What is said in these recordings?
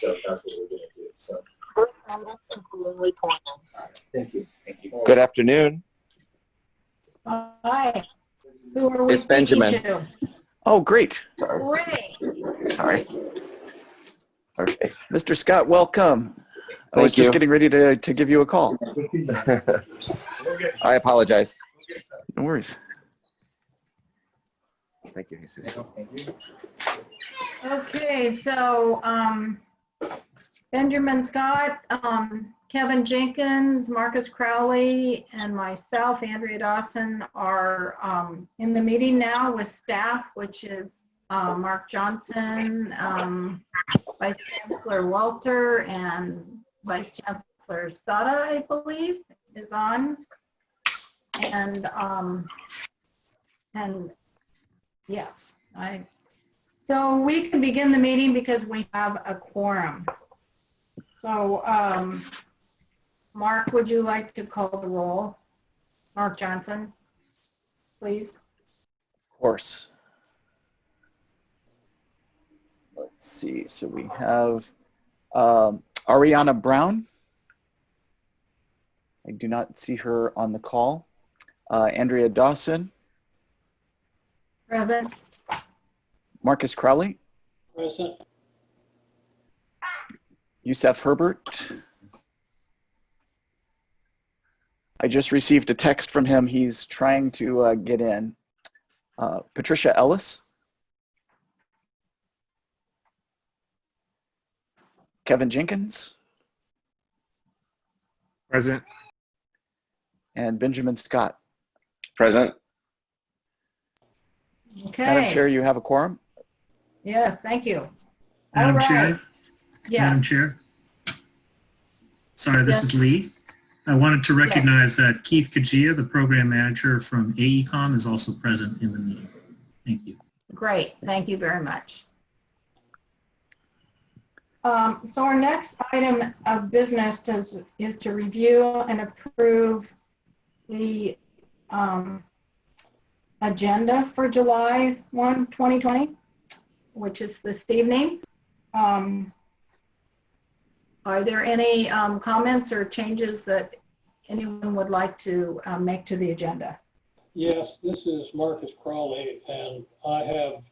So that's what we're going to do. So. Thank you. Thank you. Good afternoon. Hi. Who are we It's Benjamin. to? Oh, great. Great. Sorry. Okay. Mr. Scott, welcome. I was just getting ready to give you a call. I apologize. No worries. Thank you, Jesus. Okay, so Benjamin Scott, Kevin Jenkins, Marcus Crowley, and myself, Andrea Dawson, are in the meeting now with staff, which is Mark Johnson, Vice Chancellor Walter, and Vice Chancellor Sada, I believe, is on. And yes, so we can begin the meeting because we have a quorum. So, Mark, would you like to call the roll? Mark Johnson, please. Of course. Let's see. So we have Ariana Brown. I do not see her on the call. Andrea Dawson. Present. Marcus Crowley. Present. Yusef Herbert. I just received a text from him. He's trying to get in. Patricia Ellis. Kevin Jenkins. Present. And Benjamin Scott. Present. Okay. Madam Chair, you have a quorum? Yes, thank you. Madam All right. Chair? Yes. Madam Chair? Sorry, this Yes. is Lee. I wanted to recognize that Keith Kajia, the program manager from AECOM, is also present in the meeting. Thank you. Great. Thank you very much. So our next item of business is to review and approve the agenda for July 1, 2020, which is this evening. Are there any comments or changes that anyone would like to make to the agenda? Yes, this is Marcus Crowley, and I have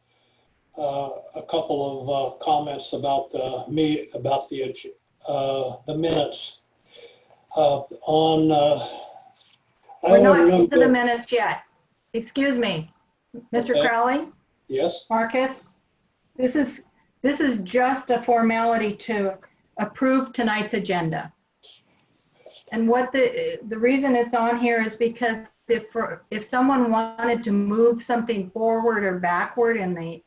a couple of comments about the minutes. We're not into the minutes yet. Excuse me, Mr. Okay. Crowley, Yes. Marcus. This is just a formality to approve tonight's agenda. And what the reason it's on here is because if someone wanted to move something forward or backward in the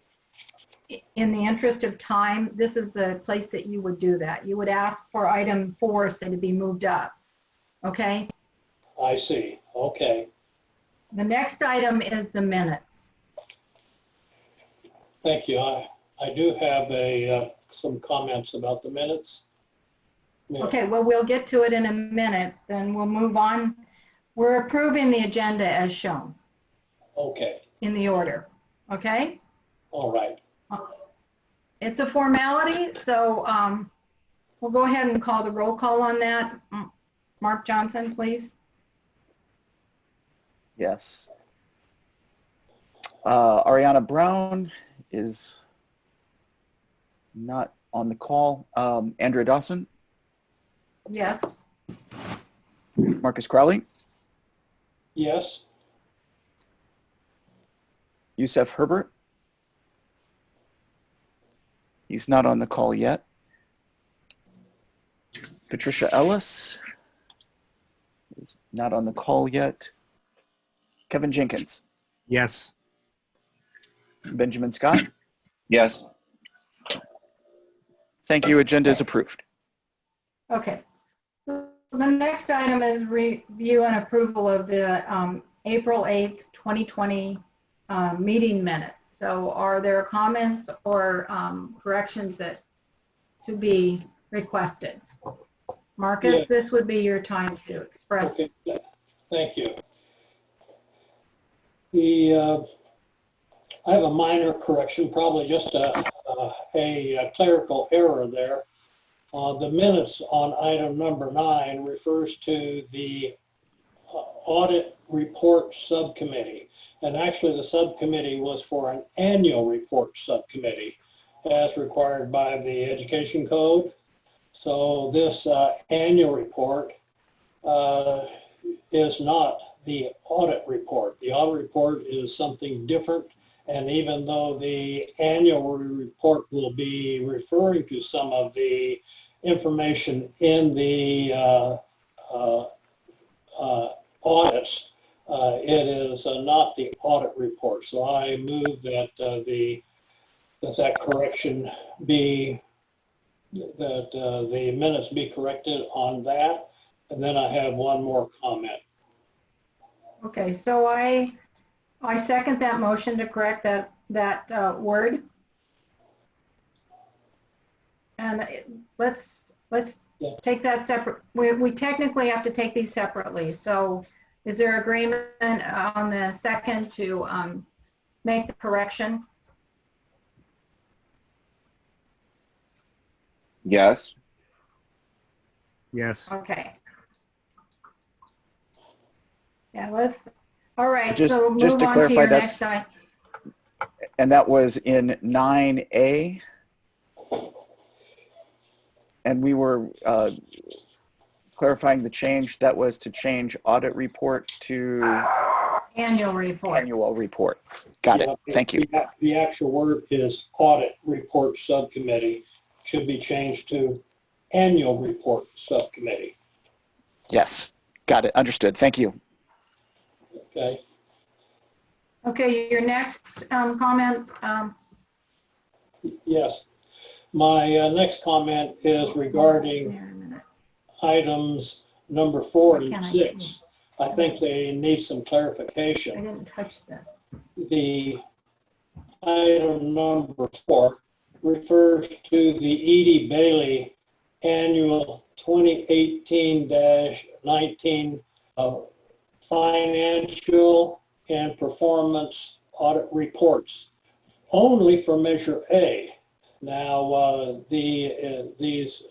interest of time, this is the place that you would do that. You would ask for item 4, say, to be moved up. Okay? I see. Okay. The next item is the minutes. Thank you. I do have some comments about the minutes. Yeah. Okay, well, we'll get to it in a minute, then we'll move on. We're approving the agenda as shown. Okay. In the order. Okay? All right. It's a formality, so we'll go ahead and call the roll call on that. Mark Johnson, please. Yes. Ariana Brown is not on the call. Andrea Dawson. Yes. Marcus Crowley. Yes. Yusef Herbert. He's not on the call yet. Patricia Ellis is not on the call yet. Kevin Jenkins. Yes. Benjamin Scott. Yes. Thank you. Agenda is approved. Okay. So the next item is review and approval of the April 8th, 2020 meeting minutes. So are there comments or corrections that to be requested? Marcus, Yes. This would be your time to express. Okay. Thank you. I have a minor correction, probably just a clerical error there. The minutes on item number 9 refers to the audit report subcommittee. And actually the subcommittee was for an annual report subcommittee as required by the education code. So this annual report is not the audit report. The audit report is something different. And even though the annual report will be referring to some of the information in the audits, it is not the audit report. So I move that that correction be, that the minutes be corrected on that. And then I have one more comment. Okay, so I second that motion to correct that word. And let's take that separate. We technically have to take these separately. So is there agreement on the second to make the correction? Yes. Yes. Okay. Yeah, all right, Just so move to on to clarify, your that's- next item. And that was in 9A. And we were clarifying the change. That was to change audit report to Annual report. annual report. Got it. Thank you. The actual word is audit report subcommittee. Should be changed to annual report subcommittee. Yes. Got it. Understood. Thank you. Okay. Okay, your next comment. Yes. My next comment is regarding items number 4 and 6. I think they need some I clarification. didn't touch this. The item number 4 refers to the Edie Bailey annual 2018-19 financial and performance audit reports only for Measure A. Now, these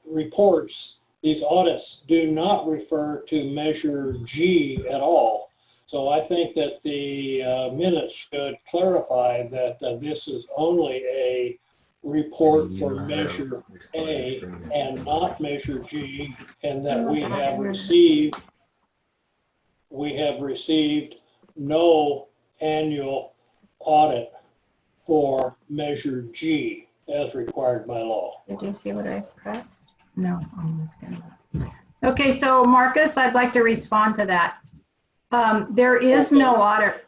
reports, these audits do not refer to Measure G at all. So I think that the minutes should clarify that this is only a report for Measure A and not Measure G, and that we have received no annual audit for Measure G as required by law. Did you see what I pressed? No, on this guy. Okay, so Marcus, I'd like to respond to that. There is no audit.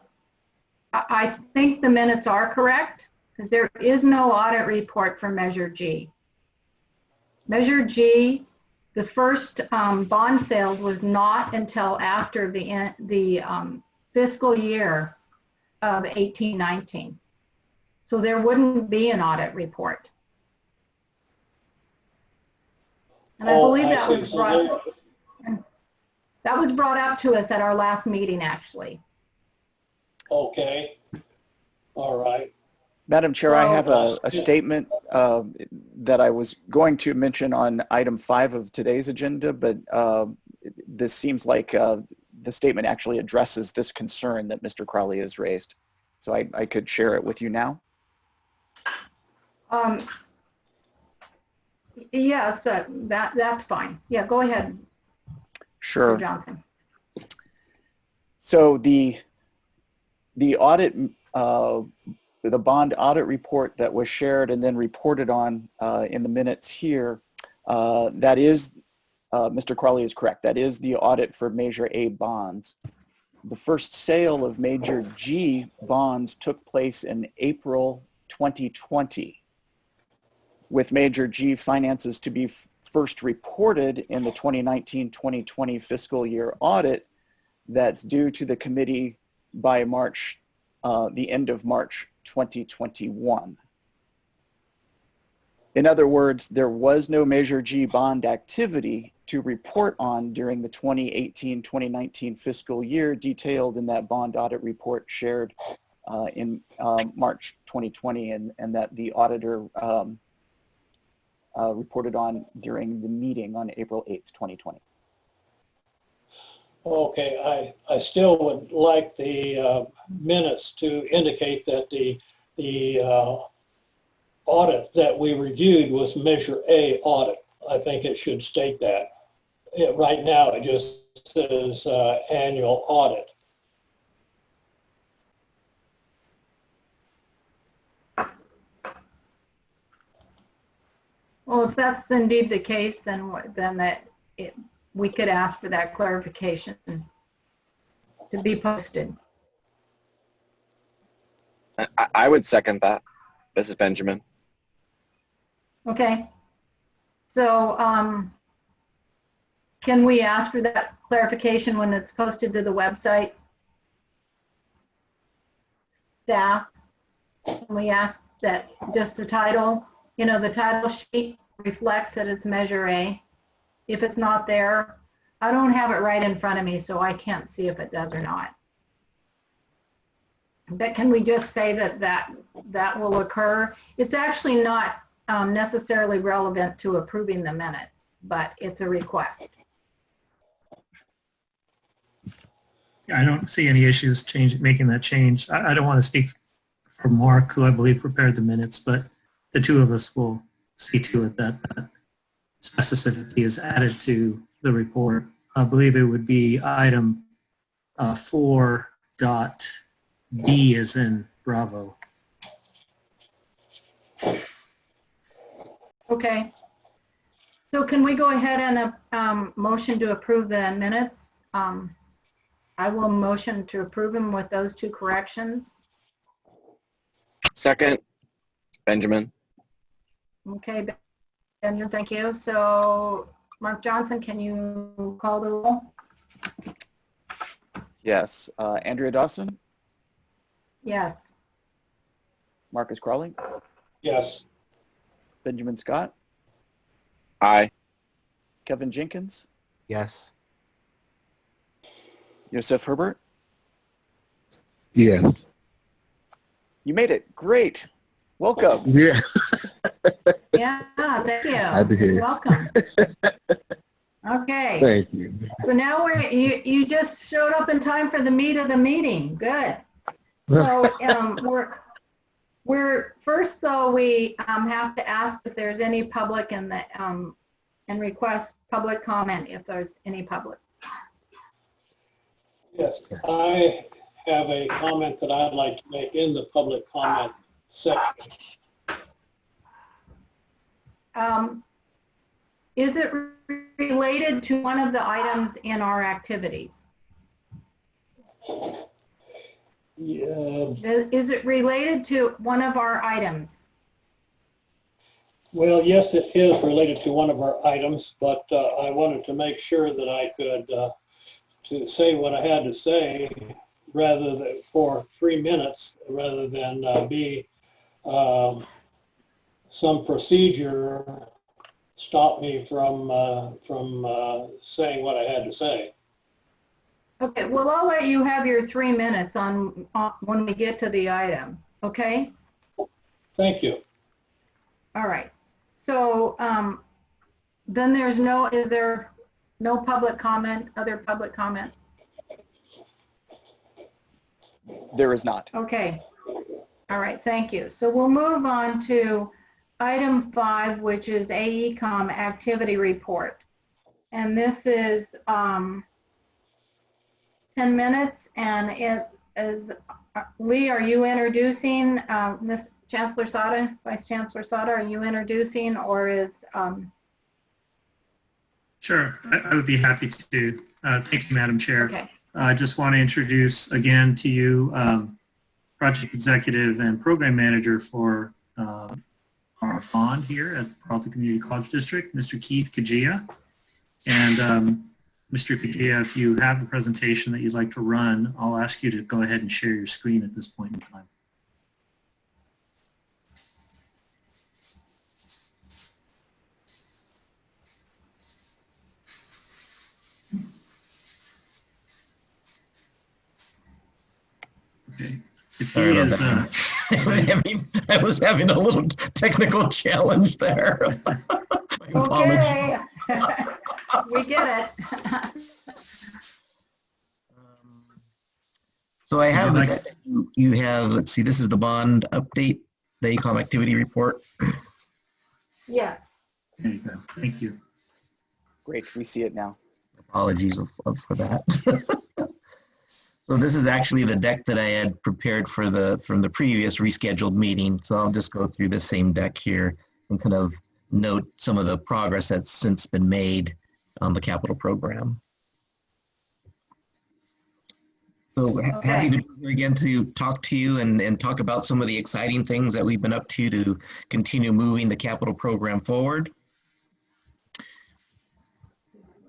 I think the minutes are correct because there is no audit report for Measure G. Measure G, the first bond sale was not until after the fiscal year of 18-19. So there wouldn't be an audit report. And I believe that was brought up to us at our last meeting, actually. Okay. All right. Madam Chair, I have a statement that I was going to mention on item 5 of today's agenda, but this seems like the statement actually addresses this concern that Mr. Crowley has raised. So I could share it with you now. Yes, that's fine. Yeah, go ahead. Sure. Mr. Johnson. So the audit, the bond audit report that was shared and then reported on in the minutes here, that is, Mr. Crowley is correct. That is the audit for Measure A bonds. The first sale of Measure G bonds took place in April 2020, with Measure G finances to be first reported in the 2019-2020 fiscal year audit that's due to the committee by March, the end of March 2021. In other words, there was no Measure G bond activity to report on during the 2018-2019 fiscal year detailed in that bond audit report shared in March 2020, and that the auditor reported on during the meeting on April 8th, 2020. Okay, I still would like the minutes to indicate that the audit that we reviewed was Measure A audit. I think it should state that. Right now, it just says annual audit. Well, if that's indeed the case, then we could ask for that clarification to be posted. I would second that. This is Benjamin. Okay. So can we ask for that clarification when it's posted to the website? Staff, can we ask that just the title, the title sheet reflects that it's Measure A? If it's not there, I don't have it right in front of me, so I can't see if it does or not. But can we just say that will occur? It's actually not necessarily relevant to approving the minutes, but it's a request. I don't see any issues making that change. I don't want to speak for Mark, who I believe prepared the minutes, but the two of us will see to it that specificity is added to the report. I believe it would be item 4.B as in Bravo. Okay. So can we go ahead and motion to approve the minutes? I will motion to approve them with those two corrections. Second, Benjamin. Okay, Benjamin, thank you. So Mark Johnson, can you call the roll? Yes. Andrea Dawson, Yes. Marcus Crawley, Yes. Benjamin Scott, Aye. Kevin Jenkins, Yes. Yosef Herbert. Yes. You made it. Great. Welcome. Yeah. Yeah, thank you. Happy to hear. You're welcome. Okay. Thank you. So now you just showed up in time for the meat of the meeting. Good. So we're first though we have to ask if there's any public and request public comment if there's any public. Yes, I have a comment that I'd like to make in the public comment section. Is it related to one of the items in our activities? Yeah. Is it related to one of our items? Well, yes, it is related to one of our items, but I wanted to make sure that I could to say what I had to say rather than for 3 minutes, rather than be some procedure stop me from saying what I had to say. Okay, well, I'll let you have your 3 minutes on when we get to the item, okay? Thank you. All right. So then is there no public comment, other public comment? There is not. Okay. All right, thank you. So we'll move on to item 5, which is AECOM activity report. And this is 10 minutes, and it is, Lee, are you introducing, Ms. Chancellor Sada, Vice Chancellor Sada, are you introducing, or is... Sure, I would be happy to. Thank you, Madam Chair. Okay. I just want to introduce again to you Project Executive and Program Manager for our bond here at the Peralta Community College District, Mr. Keith Kajia. And Mr. Kajia, if you have a presentation that you'd like to run, I'll ask you to go ahead and share your screen at this point in time. Okay. If he is, I was having a little technical challenge there. My apologies. Okay. We get it. So I have, Would you you have, let's see, this is the bond update, the ACOM activity report. Yes. There you go. Thank you. Great, we see it now. Apologies for that. So this is actually the deck that I had prepared from the previous rescheduled meeting. So I'll just go through the same deck here and kind of note some of the progress that's since been made on the capital program. So happy to be here again to talk to you and talk about some of the exciting things that we've been up to continue moving the capital program forward.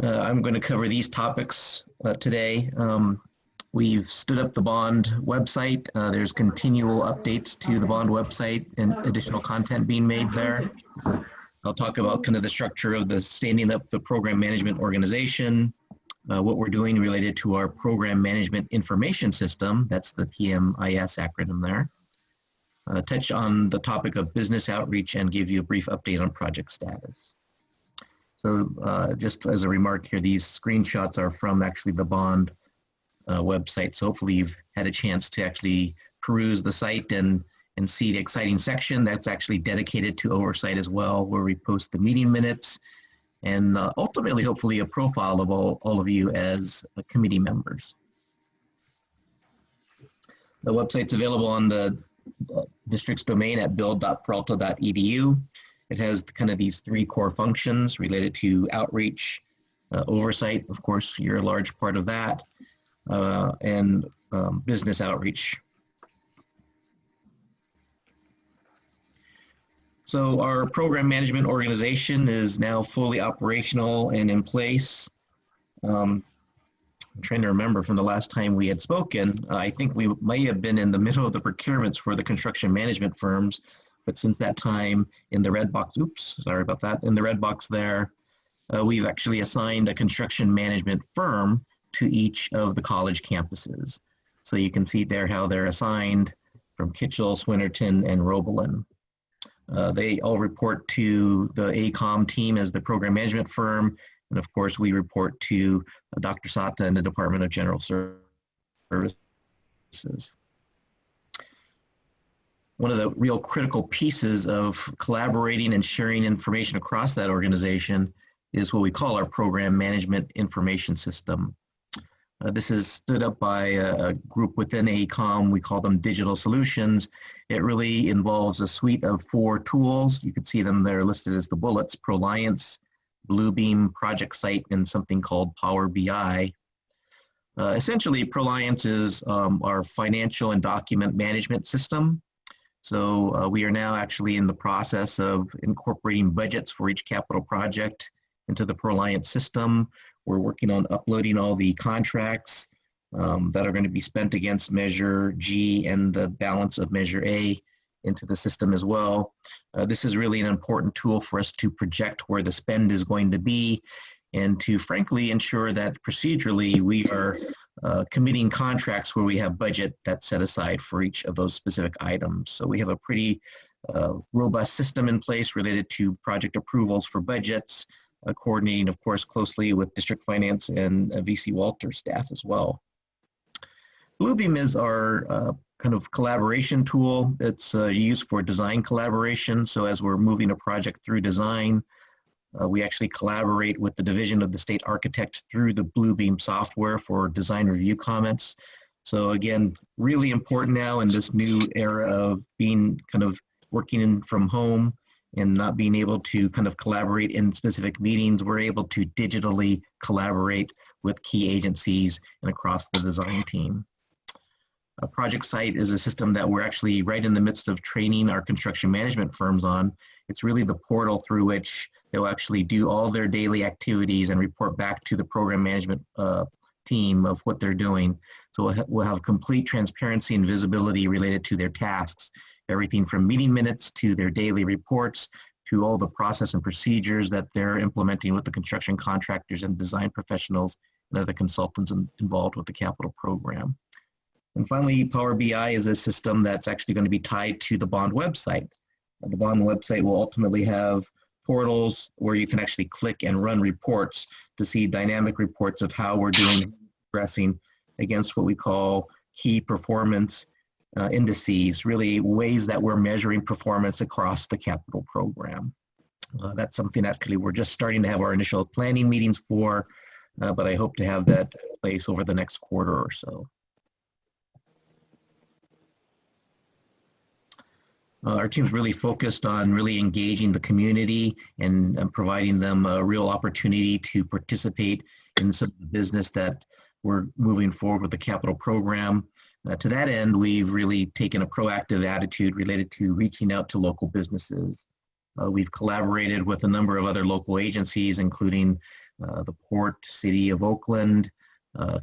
I'm going to cover these topics today. We've stood up the bond website. There's continual updates to the bond website and additional content being made there. I'll talk about kind of the structure of the standing up the program management organization, what we're doing related to our program management information system. That's the PMIS acronym there. Touch on the topic of business outreach and give you a brief update on project status. So just as a remark here, these screenshots are from actually the bond website. So hopefully you've had a chance to actually peruse the site and see the exciting section that's actually dedicated to oversight as well, where we post the meeting minutes and ultimately, hopefully, a profile of all of you as committee members. The website's available on the district's domain at build.peralta.edu. It has kind of these three core functions related to outreach, oversight, of course, you're a large part of that, and business outreach. So our program management organization is now fully operational and in place. I'm trying to remember from the last time we had spoken. I think we may have been in the middle of the procurements for the construction management firms, but since that time in the red box, oops, sorry about that, in the red box there, we've actually assigned a construction management firm to each of the college campuses. So you can see there how they're assigned from Kitchell, Swinnerton, and Roebelin. They all report to the ACOM team as the program management firm. And of course, we report to Dr. Sata and the Department of General Services. One of the real critical pieces of collaborating and sharing information across that organization is what we call our program management information system. This is stood up by a group within ACOM. We call them digital solutions. It really involves a suite of 4 tools. You can see them there listed as the bullets: ProLiance, Bluebeam, Project Site, and something called Power BI. Essentially, ProLiance is our financial and document management system. So we are now actually in the process of incorporating budgets for each capital project into the ProLiance system. We're working on uploading all the contracts that are going to be spent against Measure G and the balance of Measure A into the system as well. This is really an important tool for us to project where the spend is going to be and to frankly ensure that procedurally we are committing contracts where we have budget that's set aside for each of those specific items. So we have a pretty robust system in place related to project approvals for budgets, coordinating, of course, closely with District Finance and VC Walter staff as well. Bluebeam is our kind of collaboration tool. It's used for design collaboration. So as we're moving a project through design, we actually collaborate with the division of the state architect through the Bluebeam software for design review comments. So again, really important now in this new era of being kind of working from home and not being able to kind of collaborate in specific meetings. We're able to digitally collaborate with key agencies and across the design team. Project Site is a system that we're actually right in the midst of training our construction management firms on. It's really the portal through which they'll actually do all their daily activities and report back to the program management team of what they're doing. So we'll have complete transparency and visibility related to their tasks, everything from meeting minutes to their daily reports to all the process and procedures that they're implementing with the construction contractors and design professionals and other consultants involved with the capital program. And finally, Power BI is a system that's actually going to be tied to the bond website. The bond website will ultimately have portals where you can actually click and run reports to see dynamic reports of how we're doing, progressing against what we call key performance indices, really ways that we're measuring performance across the capital program. That's something actually we're just starting to have our initial planning meetings for, but I hope to have that in place over the next quarter or so. Our team's really focused on really engaging the community and providing them a real opportunity to participate in some business that we're moving forward with the capital program. To that end, we've really taken a proactive attitude related to reaching out to local businesses. We've collaborated with a number of other local agencies, including the Port, City of Oakland,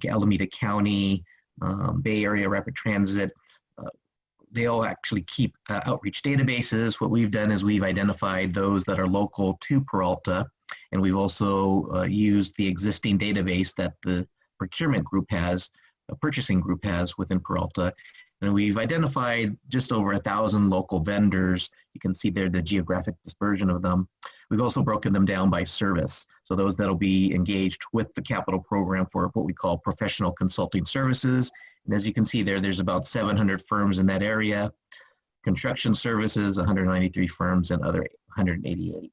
Alameda County, Bay Area Rapid Transit. They all actually keep outreach databases. What we've done is we've identified those that are local to Peralta, and we've also used the existing database that the procurement group has, a purchasing group has within Peralta. And we've identified just over 1,000 local vendors. You can see there the geographic dispersion of them. We've also broken them down by service. So those that'll be engaged with the capital program for what we call professional consulting services. And as you can see there, there's about 700 firms in that area. Construction services, 193 firms, and other 188.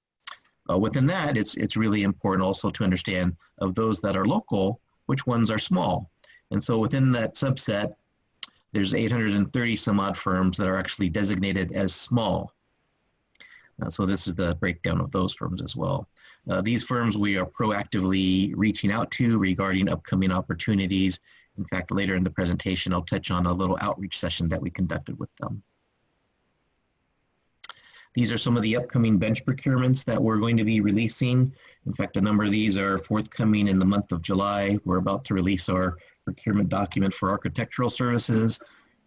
Within that, it's really important also to understand of those that are local, which ones are small. And so within that subset, there's 830 some odd firms that are actually designated as small. So this is the breakdown of those firms as well. These firms we are proactively reaching out to regarding upcoming opportunities. In fact, later in the presentation, I'll touch on a little outreach session that we conducted with them. These are some of the upcoming bench procurements that we're going to be releasing. In fact, a number of these are forthcoming in the month of July. We're about to release our procurement document for architectural services.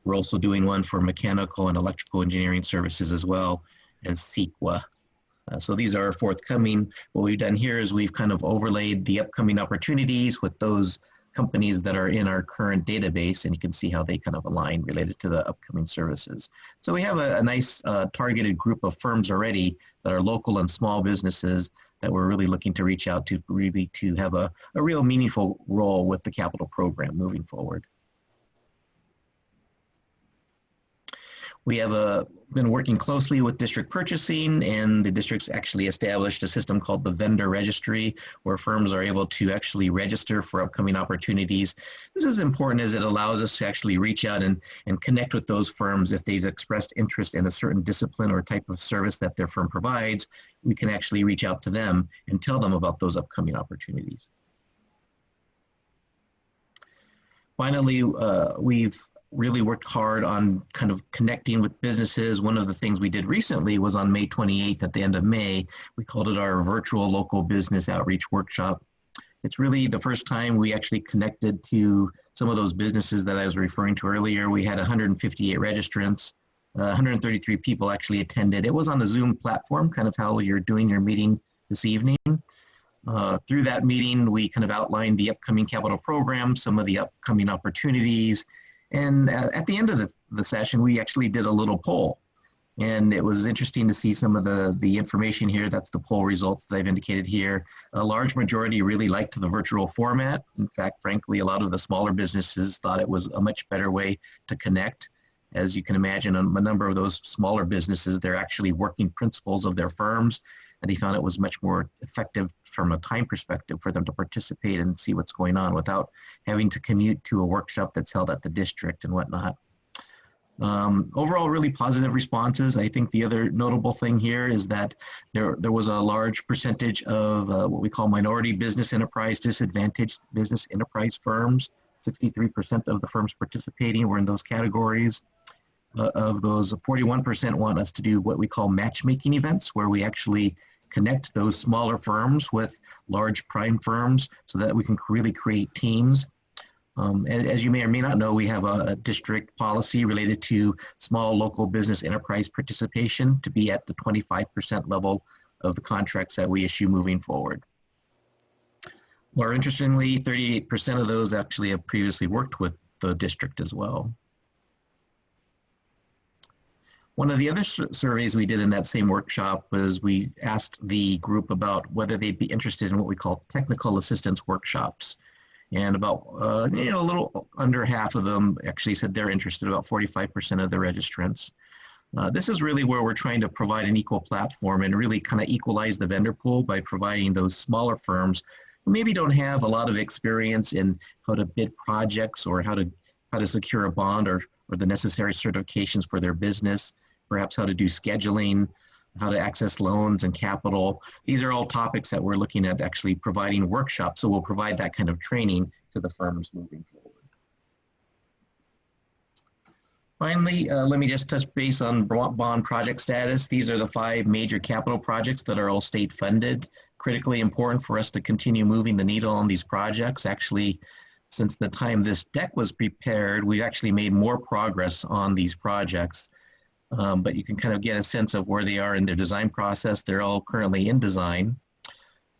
We're also doing one for mechanical and electrical engineering services as well as CEQA. So these are forthcoming. What we've done here is we've kind of overlaid the upcoming opportunities with those companies that are in our current database, and you can see how they kind of align related to the upcoming services. So we have a nice targeted group of firms already that are local and small businesses that we're really looking to reach out to, really to have a real meaningful role with the capital program moving forward. We have been working closely with district purchasing, and the district's actually established a system called the vendor registry, where firms are able to actually register for upcoming opportunities. This is important as it allows us to actually reach out and connect with those firms. If they've expressed interest in a certain discipline or type of service that their firm provides, we can actually reach out to them and tell them about those upcoming opportunities. Finally, we've really worked hard on kind of connecting with businesses. One of the things we did recently was on May 28th at the end of May, we called it our virtual local business outreach workshop. It's really the first time we actually connected to some of those businesses that I was referring to earlier. We had 158 registrants, 133 people actually attended. It was on a Zoom platform, kind of how you're doing your meeting this evening. Through that meeting, we kind of outlined the upcoming capital program, some of the upcoming opportunities. And at the end of the session, we actually did a little poll. And it was interesting to see some of the information here. That's the poll results that I've indicated here. A large majority really liked the virtual format. In fact, frankly, a lot of the smaller businesses thought it was a much better way to connect. As you can imagine, a number of those smaller businesses, they're actually working principals of their firms, and they found it was much more effective from a time perspective for them to participate and see what's going on without having to commute to a workshop that's held at the district and whatnot. Overall, really positive responses. I think the other notable thing here is that there was a large percentage of what we call minority business enterprise, disadvantaged business enterprise firms. 63% of the firms participating were in those categories. Of those, 41% want us to do what we call matchmaking events, where we actually connect those smaller firms with large prime firms so that we can really create teams. As you may or may not know, we have a district policy related to small local business enterprise participation to be at the 25% level of the contracts that we issue moving forward. More interestingly, 38% of those actually have previously worked with the district as well. One of the other surveys we did in that same workshop was we asked the group about whether they'd be interested in what we call technical assistance workshops. And about, a little under half of them actually said they're interested, about 45% of the registrants. This is really where we're trying to provide an equal platform and really kind of equalize the vendor pool by providing those smaller firms who maybe don't have a lot of experience in how to bid projects or how to secure a bond or the necessary certifications for their business, perhaps how to do scheduling, how to access loans and capital. These are all topics that we're looking at actually providing workshops. So we'll provide that kind of training to the firms moving forward. Finally, let me just touch base on bond project status. These are the 5 major capital projects that are all state funded. Critically important for us to continue moving the needle on these projects. Actually, since the time this deck was prepared, we've actually made more progress on these projects. But you can kind of get a sense of where they are in their design process. They're all currently in design,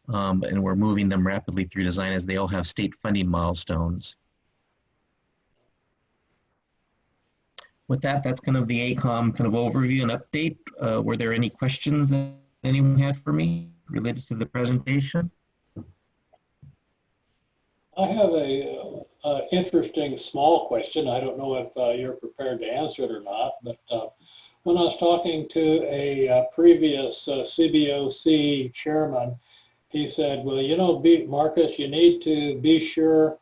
and we're moving them rapidly through design as they all have state funding milestones. With that, that's kind of the ACOM kind of overview and update. Were there any questions that anyone had for me related to the presentation? I have a interesting small question. I don't know if you're prepared to answer it or not, but when I was talking to a previous CBOC chairman, he said, well, Marcus, you need to be sure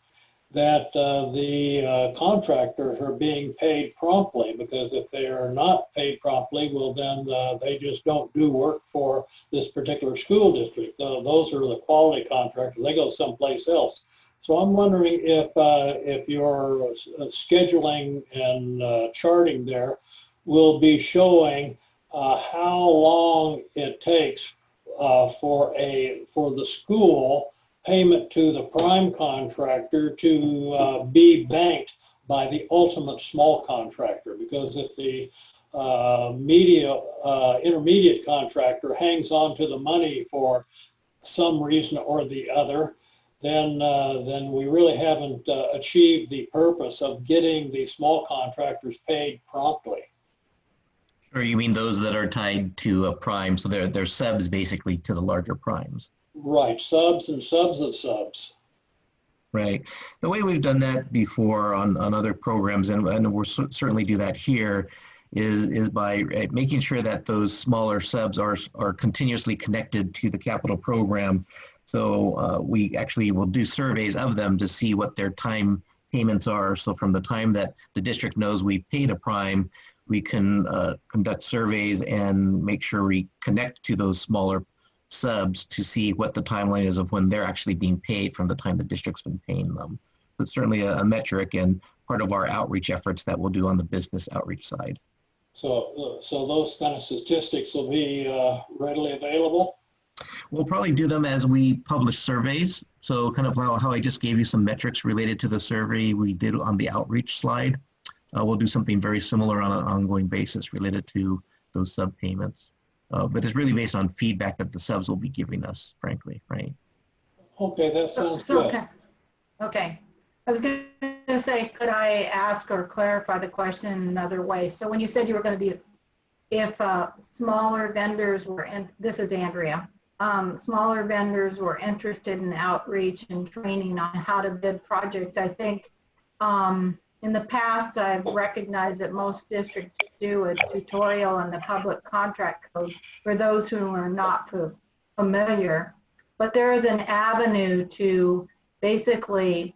that the contractors are being paid promptly, because if they are not paid promptly, well, then they just don't do work for this particular school district. Those are the quality contractors. They go someplace else. So I'm wondering if your scheduling and charting there will be showing how long it takes for the school payment to the prime contractor to be banked by the ultimate small contractor. Because if the intermediate contractor hangs on to the money for some reason or the other, then we really haven't achieved the purpose of getting the small contractors paid promptly. Or you mean those that are tied to a prime, so they're subs basically to the larger primes? Right, subs and subs of subs. Right. The way we've done that before on other programs, and we'll certainly do that here, is by making sure that those smaller subs are continuously connected to the capital program. So we actually will do surveys of them to see what their time payments are. So from the time that the district knows we paid a prime, we can conduct surveys and make sure we connect to those smaller subs to see what the timeline is of when they're actually being paid from the time the district's been paying them. But certainly a metric and part of our outreach efforts that we'll do on the business outreach side. So those kind of statistics will be readily available? We'll probably do them as we publish surveys. So kind of how I just gave you some metrics related to the survey we did on the outreach slide. We'll do something very similar on an ongoing basis related to those sub payments. But it's really based on feedback that the subs will be giving us, frankly, right? Okay, that sounds good. Okay. I was going to say, could I ask or clarify the question in another way? So when you said you were going to do, if smaller vendors were, and this is Andrea, smaller vendors were interested in outreach and training on how to bid projects, I think in the past, I've recognized that most districts do a tutorial on the public contract code for those who are not familiar. But there is an avenue to basically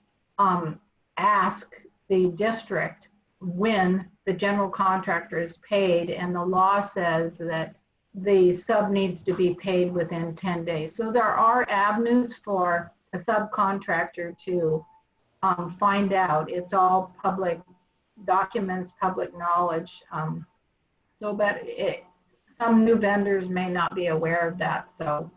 ask the district when the general contractor is paid, and the law says that the sub needs to be paid within 10 days. So there are avenues for a subcontractor to find out. It's all public documents, public knowledge. But some new vendors may not be aware of that. So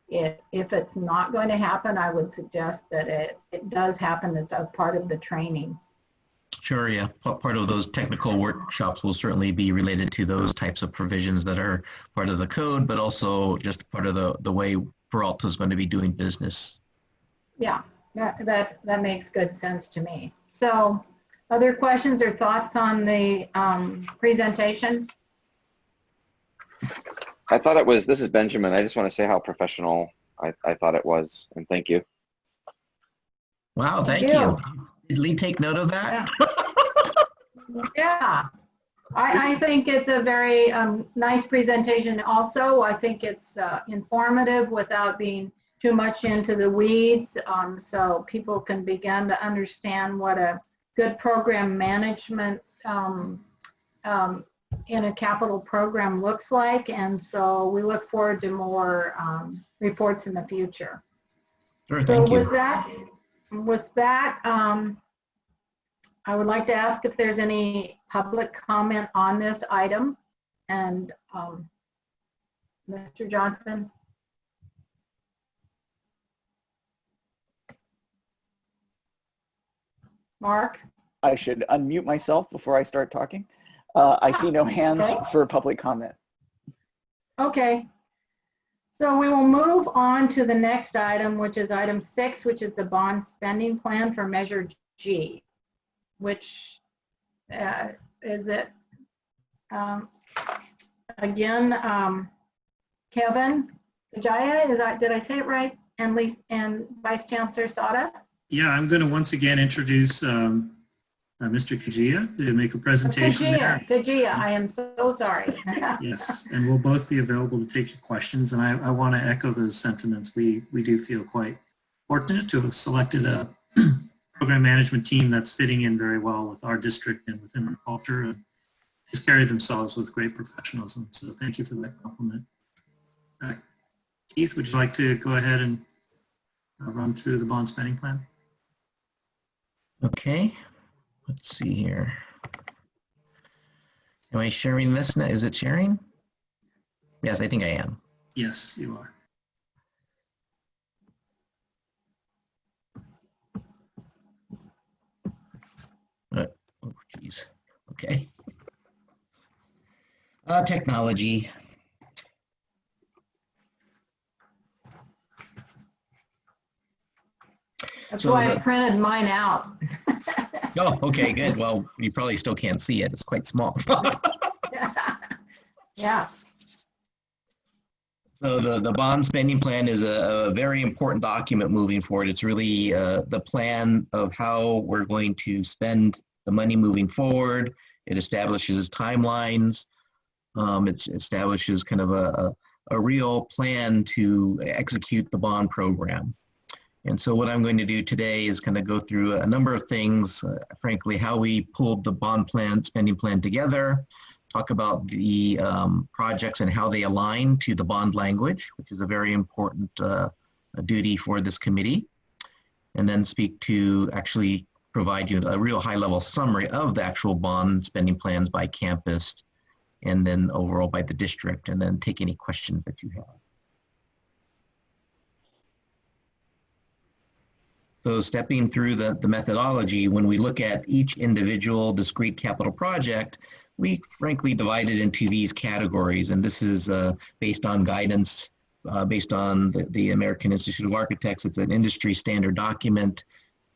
if it's not going to happen, I would suggest that it does happen as a part of the training. Sure, yeah. Part of those technical workshops will certainly be related to those types of provisions that are part of the code, but also just part of the way Peralta is going to be doing business. Yeah. That makes good sense to me. So Other questions or thoughts on the presentation? I thought it was, this is Benjamin. I just want to say how professional I thought it was, and thank you. Wow, thank you. Did Lee take note of that? Yeah. I think it's a very nice presentation also. I think it's informative without being too much into the weeds, so people can begin to understand what a good program management in a capital program looks like, and so we look forward to more reports in the future. Sure, thank you. With that, I would like to ask if there's any public comment on this item, and Mr. Johnson. Mark? I should unmute myself before I start talking. I see no hands for public comment. Okay. So we will move on to the next item, which is item 6, which is the bond spending plan for Measure G, which is it, again, Kevin Kajaya, did I say it right? And Vice Chancellor Sada? Yeah, I'm going to once again introduce Mr. Kajia to make a presentation there. Kajia, I am so sorry. Yes, and we'll both be available to take your questions. And I want to echo those sentiments. We do feel quite fortunate to have selected a program management team that's fitting in very well with our district and within our culture, and just carry themselves with great professionalism. So thank you for that compliment. Keith, would you like to go ahead and run through the bond spending plan? Okay, let's see here. Am I sharing this now? Is it sharing? Yes, I think I am. Yes, you are. Oh, geez. Okay. Technology. That's why I printed mine out. Oh, okay, good. Well, you probably still can't see it. It's quite small. Yeah. So the bond spending plan is a very important document moving forward. It's really the plan of how we're going to spend the money moving forward. It establishes timelines. It establishes kind of a real plan to execute the bond program. And so what I'm going to do today is kind of go through a number of things, frankly, how we pulled the bond plan, spending plan together, talk about the projects and how they align to the bond language, which is a very important duty for this committee, and then speak to actually provide you a real high-level summary of the actual bond spending plans by campus, and then overall by the district, and then take any questions that you have. So stepping through the methodology, when we look at each individual discrete capital project, we frankly divide it into these categories. And this is based on guidance, based on the American Institute of Architects. It's an industry standard document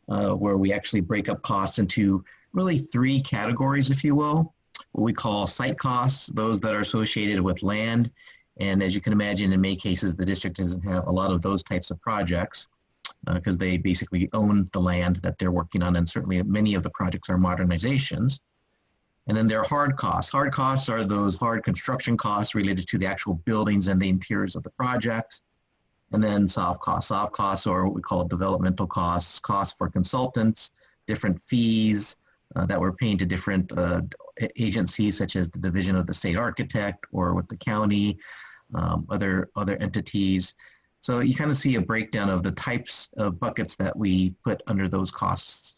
where we actually break up costs into really 3 categories, if you will. What we call site costs, those that are associated with land. And as you can imagine, in many cases, the district doesn't have a lot of those types of projects, because they basically own the land that they're working on, and certainly many of the projects are modernizations. And then there are hard costs. Hard costs are those hard construction costs related to the actual buildings and the interiors of the projects. And then soft costs. Soft costs are what we call developmental costs, costs for consultants, different fees that we're paying to different agencies, such as the Division of the State Architect or with the county, other entities. So you kind of see a breakdown of the types of buckets that we put under those costs.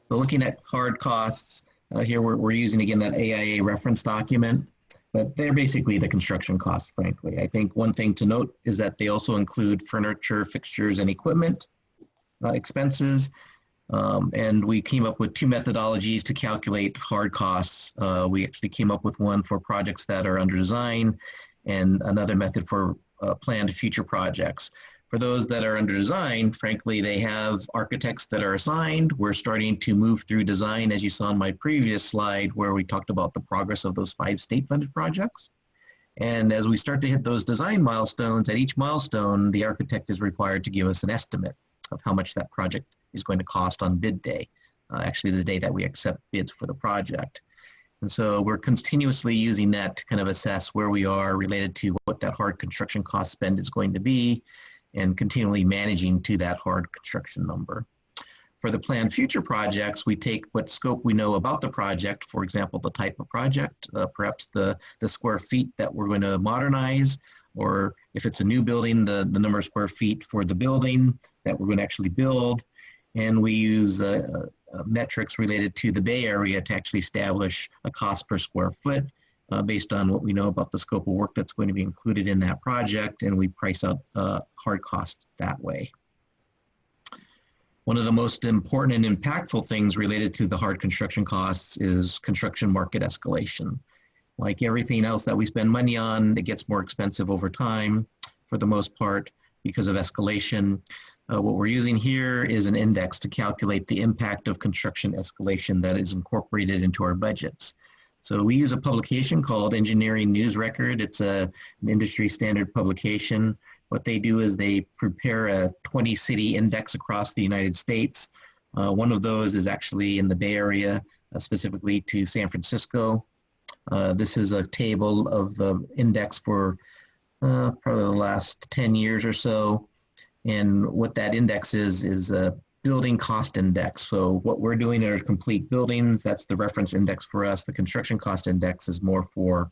So looking at hard costs, here we're using again that AIA reference document, but they're basically the construction costs, frankly. I think one thing to note is that they also include furniture, fixtures, and equipment expenses. And we came up with 2 methodologies to calculate hard costs. We actually came up with one for projects that are under design and another method for planned future projects. For those that are under design, frankly, they have architects that are assigned. We're starting to move through design, as you saw in my previous slide, where we talked about the progress of those 5 state-funded projects. And as we start to hit those design milestones, at each milestone, the architect is required to give us an estimate of how much that project is going to cost on bid day, actually the day that we accept bids for the project. And so we're continuously using that to kind of assess where we are related to what that hard construction cost spend is going to be, and continually managing to that hard construction number. For the planned future projects, we take what scope we know about the project, for example, the type of project, perhaps the square feet that we're going to modernize, or if it's a new building, the number of square feet for the building that we're going to actually build. And we use metrics related to the Bay Area to actually establish a cost per square foot based on what we know about the scope of work that's going to be included in that project, and we price out hard costs that way. One of the most important and impactful things related to the hard construction costs is construction market escalation. Like everything else that we spend money on, it gets more expensive over time for the most part because of escalation. What we're using here is an index to calculate the impact of construction escalation that is incorporated into our budgets. So we use a publication called Engineering News Record. It's an industry standard publication. What they do is they prepare a 20-city index across the United States. One of those is actually in the Bay Area, specifically to San Francisco. This is a table of the index for probably the last 10 years or so. And what that index is a building cost index. So what we're doing are complete buildings. That's the reference index for us. The construction cost index is more for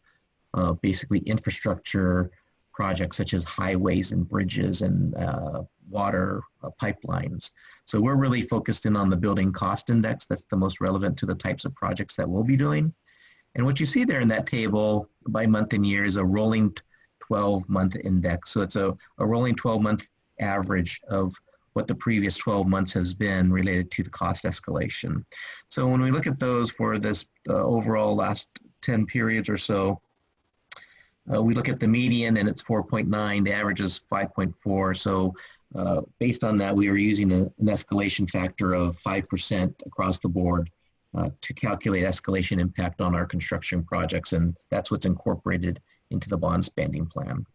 basically infrastructure projects such as highways and bridges and water pipelines. So we're really focused in on the building cost index. That's the most relevant to the types of projects that we'll be doing. And what you see there in that table by month and year is a rolling 12-month index. So it's a rolling 12-month average of what the previous 12 months has been related to the cost escalation. So when we look at those for this overall last 10 periods or so, we look at the median and it's 4.9, the average is 5.4. So based on that, we are using an escalation factor of 5% across the board to calculate escalation impact on our construction projects, and that's what's incorporated into the bond spending plan.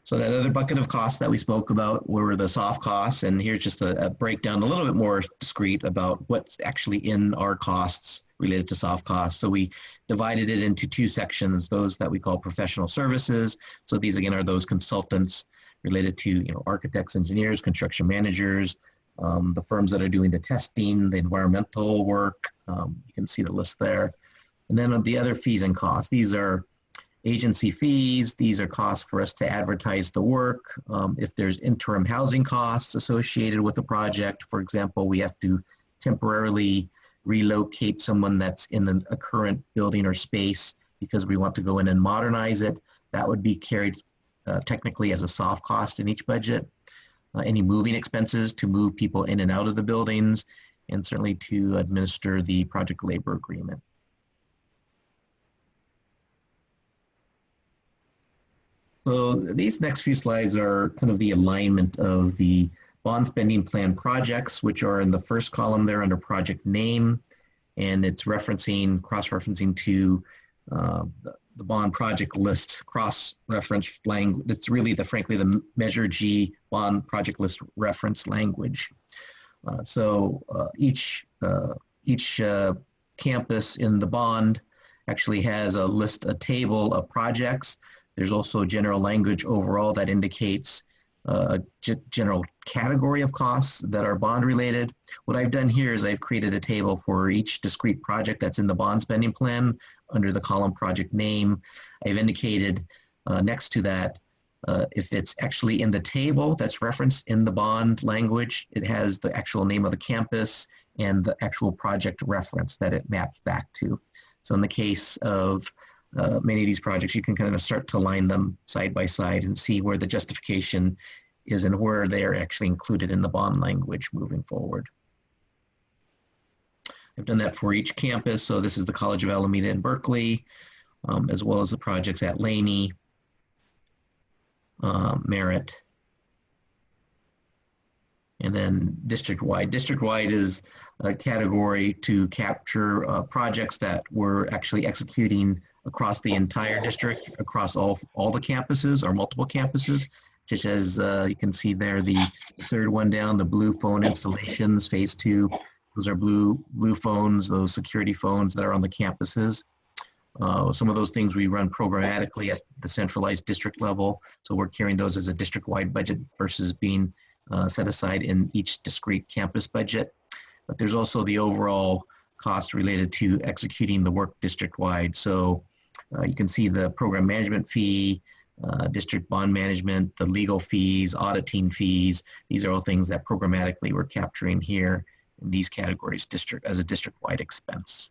So that other bucket of costs that we spoke about were the soft costs, and here's just a breakdown a little bit more discrete about what's actually in our costs related to soft costs. So we divided it into 2 sections, those that we call professional services. So these again are those consultants related to architects, engineers, construction managers, the firms that are doing the testing, the environmental work. You can see the list there. And then the other fees and costs, these are agency fees. These are costs for us to advertise the work. If there's interim housing costs associated with the project, for example, we have to temporarily relocate someone that's in a current building or space because we want to go in and modernize it. That would be carried technically as a soft cost in each budget. Any moving expenses to move people in and out of the buildings, and certainly to administer the project labor agreement. So these next few slides are kind of the alignment of the bond spending plan projects, which are in the first column there under project name, and it's cross-referencing to the bond project list cross-reference language. It's really frankly the Measure G bond project list reference language. Each campus in the bond actually has a table of projects. There's also general language overall that indicates a general category of costs that are bond related. What I've done here is I've created a table for each discrete project that's in the bond spending plan under the column project name. I've indicated next to that if it's actually in the table that's referenced in the bond language, it has the actual name of the campus and the actual project reference that it maps back to. So in the case of many of these projects, you can kind of start to line them side by side and see where the justification is and where they are actually included in the bond language moving forward. I've done that for each campus. So this is the College of Alameda and Berkeley, as well as the projects at Laney, Merritt. And then district-wide. District-wide is a category to capture projects that we're actually executing across the entire district, across all the campuses or multiple campuses, such as you can see there, the third one down, the blue phone installations, phase 2. Those are blue phones, those security phones that are on the campuses. Some of those things we run programmatically at the centralized district level. So we're carrying those as a district-wide budget versus being set aside in each discrete campus budget. But there's also the overall cost related to executing the work district-wide. So you can see the program management fee, district bond management, the legal fees, auditing fees. These are all things that programmatically we're capturing here in these categories as a district-wide expense.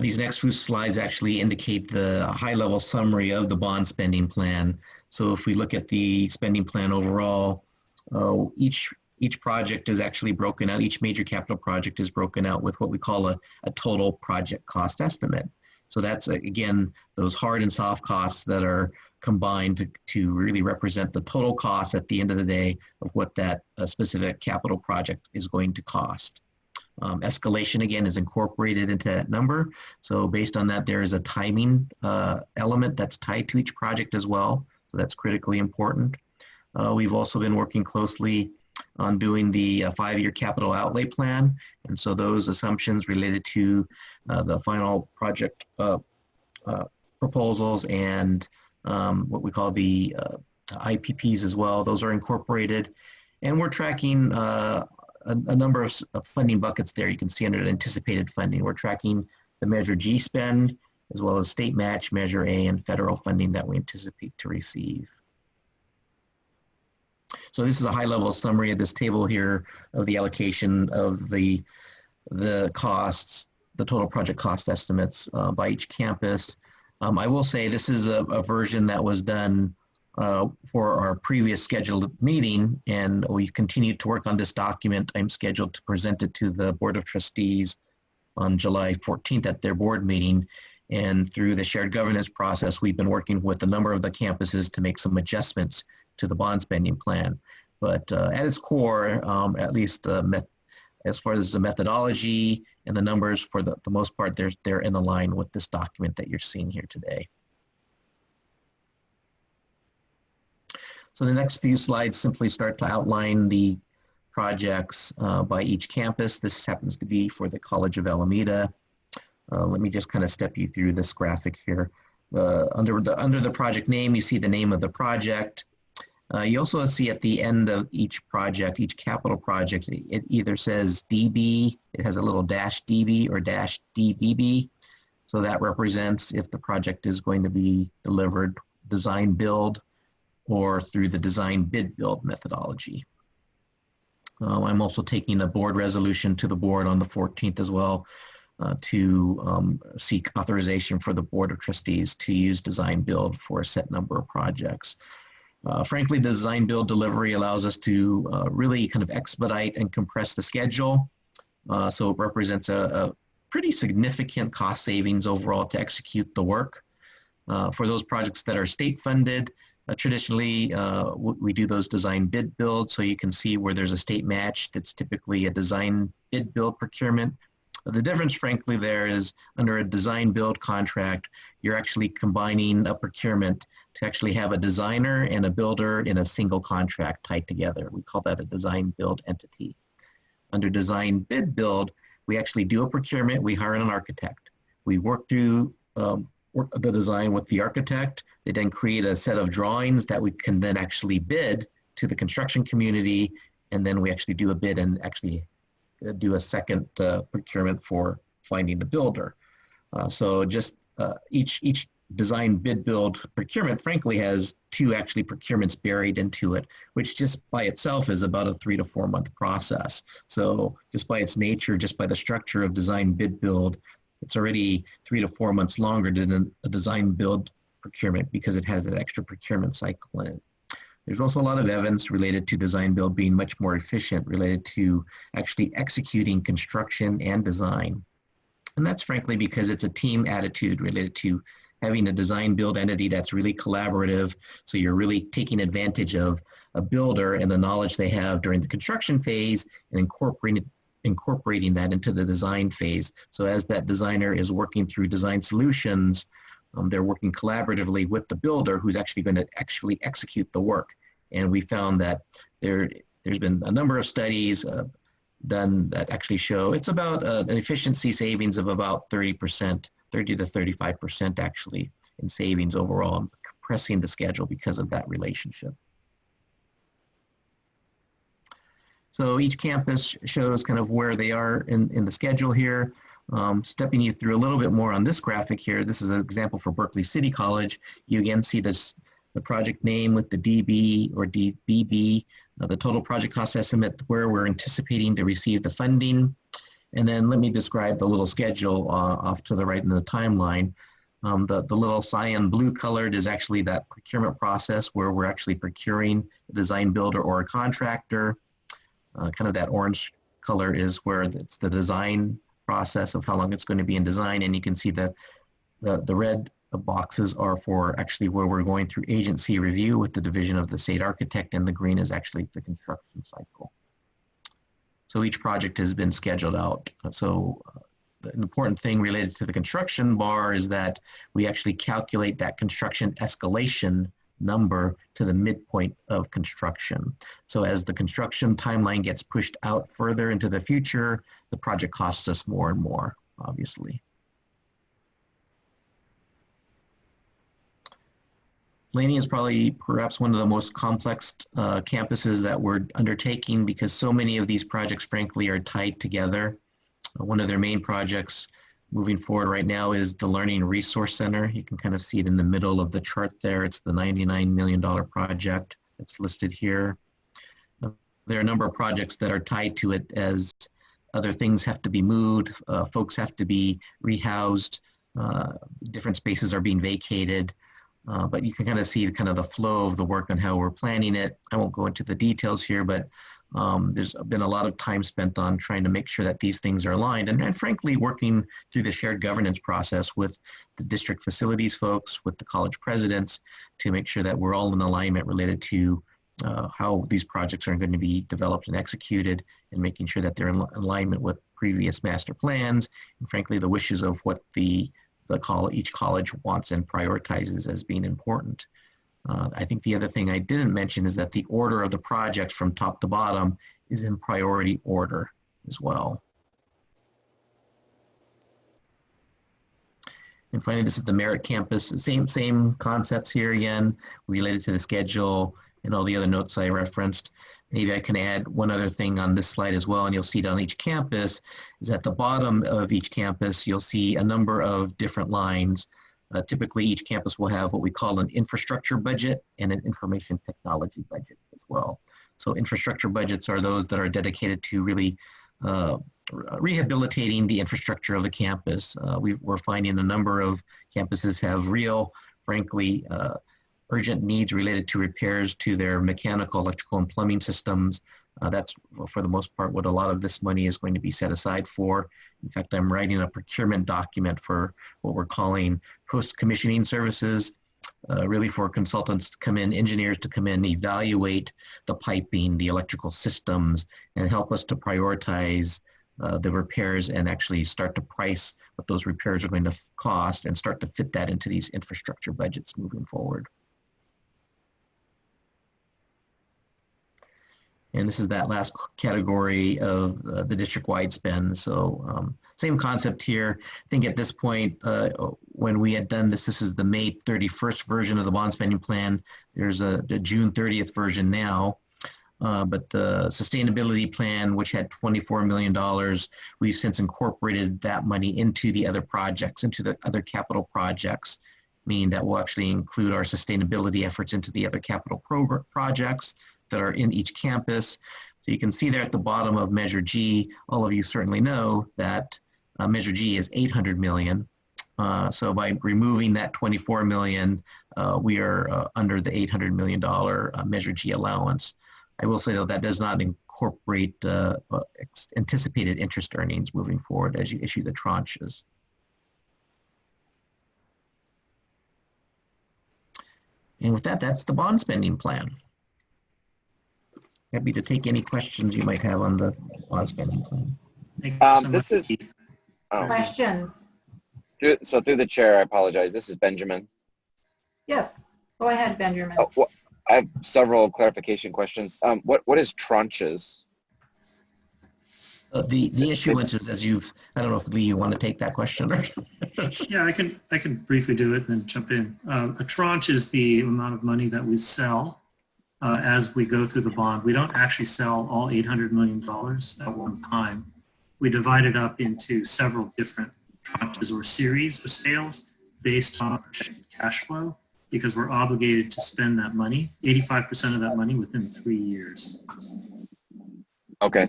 These next few slides actually indicate the high-level summary of the bond spending plan. So if we look at the spending plan overall, each project is actually broken out. Each major capital project is broken out with what we call a total project cost estimate. So that's, again, those hard and soft costs that are combined to really represent the total cost at the end of the day of what that specific capital project is going to cost. Escalation, again, is incorporated into that number. So based on that, there is a timing element that's tied to each project as well. So that's critically important. We've also been working closely on doing the 5-year capital outlay plan. And so those assumptions related to the final project proposals and what we call the IPPs as well, those are incorporated. And we're tracking a number of funding buckets there. You can see under anticipated funding. We're tracking the Measure G spend, as well as state match, Measure A, and federal funding that we anticipate to receive. So this is a high-level summary of this table here of the allocation of the costs, the total project cost estimates by each campus. I will say this is a version that was done for our previous scheduled meeting, and we continue to work on this document. I'm scheduled to present it to the Board of Trustees on July 14th at their board meeting. And through the shared governance process, we've been working with a number of the campuses to make some adjustments to the bond spending plan. But at its core, at least as far as the methodology and the numbers, for the most part, they're in line with this document that you're seeing here today. So the next few slides simply start to outline the projects by each campus. This happens to be for the College of Alameda. Let me just kind of step you through this graphic here. Under the project name, you see the name of the project. You also see at the end of each project, each capital project, it either says DB, it has a little dash DB or dash DBB. So that represents if the project is going to be delivered design build or through the design bid build methodology. I'm also taking a board resolution to the board on the 14th as well to seek authorization for the Board of Trustees to use design build for a set number of projects. Frankly, the design build delivery allows us to really kind of expedite and compress the schedule. So it represents a pretty significant cost savings overall to execute the work. For those projects that are state funded, traditionally, we do those design bid build, so you can see where there's a state match that's typically a design bid build procurement. The difference, frankly, there is under a design build contract, you're actually combining a procurement to actually have a designer and a builder in a single contract tied together. We call that a design build entity. Under design bid build, we actually do a procurement, we hire an architect. We work through the design with the architect. They then create a set of drawings that we can then actually bid to the construction community, and then we actually do a bid and actually do a second procurement for finding the builder. So just each design bid build procurement frankly has two actually procurements buried into it, which just by itself is about a 3 to 4 month process. So just by its nature, just by the structure of design bid build, it's already 3 to 4 months longer than a design build procurement because it has that extra procurement cycle in it. There's also a lot of evidence related to design build being much more efficient related to actually executing construction and design. And that's frankly because it's a team attitude related to having a design build entity that's really collaborative. So you're really taking advantage of a builder and the knowledge they have during the construction phase and incorporating that into the design phase. So as that designer is working through design solutions, they're working collaboratively with the builder who's actually going to execute the work. And we found that there's been a number of studies done that actually show it's about an efficiency savings of about 30%, 30 to 35% actually in savings overall, and compressing the schedule because of that relationship. So each campus shows kind of where they are in the schedule here. Stepping you through a little bit more on this graphic here, this is an example for Berkeley City College. You again see this, the project name with the DB or DBB, the total project cost estimate, where we're anticipating to receive the funding. And then let me describe the little schedule off to the right in the timeline. The little cyan blue colored is actually that procurement process where we're actually procuring a design builder or a contractor. Kind of that orange color is where it's the design process of how long it's going to be in design. And you can see the red boxes are for actually where we're going through agency review with the division of the state architect, and the green is actually the construction cycle. So each project has been scheduled out. So the important thing related to the construction bar is that we actually calculate that construction escalation number to the midpoint of construction. So as the construction timeline gets pushed out further into the future, the project costs us more and more, obviously. Laney is probably perhaps one of the most complex campuses that we're undertaking because so many of these projects, frankly, are tied together. One of their main projects moving forward right now is the Learning Resource Center. You can kind of see it in the middle of the chart there. It's the $99 million project that's listed here. There are a number of projects that are tied to it as other things have to be moved, folks have to be rehoused, different spaces are being vacated. But you can kind of see kind of the flow of the work and how we're planning it. I won't go into the details here, but there's been a lot of time spent on trying to make sure that these things are aligned and frankly, working through the shared governance process with the district facilities folks, with the college presidents to make sure that we're all in alignment related to how these projects are going to be developed and executed, and making sure that they're in alignment with previous master plans and frankly, the wishes of what each college wants and prioritizes as being important. I think the other thing I didn't mention is that the order of the project from top to bottom is in priority order as well. And finally, this is the Merritt campus. Same concepts here again, related to the schedule and all the other notes I referenced. Maybe I can add one other thing on this slide as well, and you'll see it on each campus, is at the bottom of each campus, you'll see a number of different lines. Typically, each campus will have what we call an infrastructure budget and an information technology budget as well. So infrastructure budgets are those that are dedicated to really rehabilitating the infrastructure of the campus. We're finding a number of campuses have real, frankly, urgent needs related to repairs to their mechanical, electrical, and plumbing systems. That's, for the most part, what a lot of this money is going to be set aside for. In fact, I'm writing a procurement document for what we're calling post-commissioning services, really for consultants to come in, engineers to come in, evaluate the piping, the electrical systems, and help us to prioritize the repairs and actually start to price what those repairs are going to cost and start to fit that into these infrastructure budgets moving forward. And this is that last category of the district-wide spend. So same concept here. I think at this point, when we had done this is the May 31st version of the bond spending plan. There's the June 30th version now. But the sustainability plan, which had $24 million, we've since incorporated that money into the other projects, into the other capital projects, meaning that we'll actually include our sustainability efforts into the other capital projects that are in each campus. So you can see there at the bottom of Measure G, all of you certainly know that Measure G is $800 million. So by removing that $24 million, we are under the $800 million Measure G allowance. I will say though that does not incorporate anticipated interest earnings moving forward as you issue the tranches. And with that, that's the bond spending plan. Happy to take any questions you might have on the bond spending plan. Thank you so This much, is Keith. Questions? so through the chair. I apologize. This is Benjamin. Yes, go ahead, Benjamin. Oh, well, I have several clarification questions. What is tranches? The issuance is I don't know if Lee, you want to take that question or? Yeah, I can briefly do it and then jump in. A tranche is the amount of money that we sell as we go through the bond. We don't actually sell all $800 million at one time. We divide it up into several different tranches or series of sales based on projected cash flow, because we're obligated to spend that money, 85% of that money within 3 years. Okay.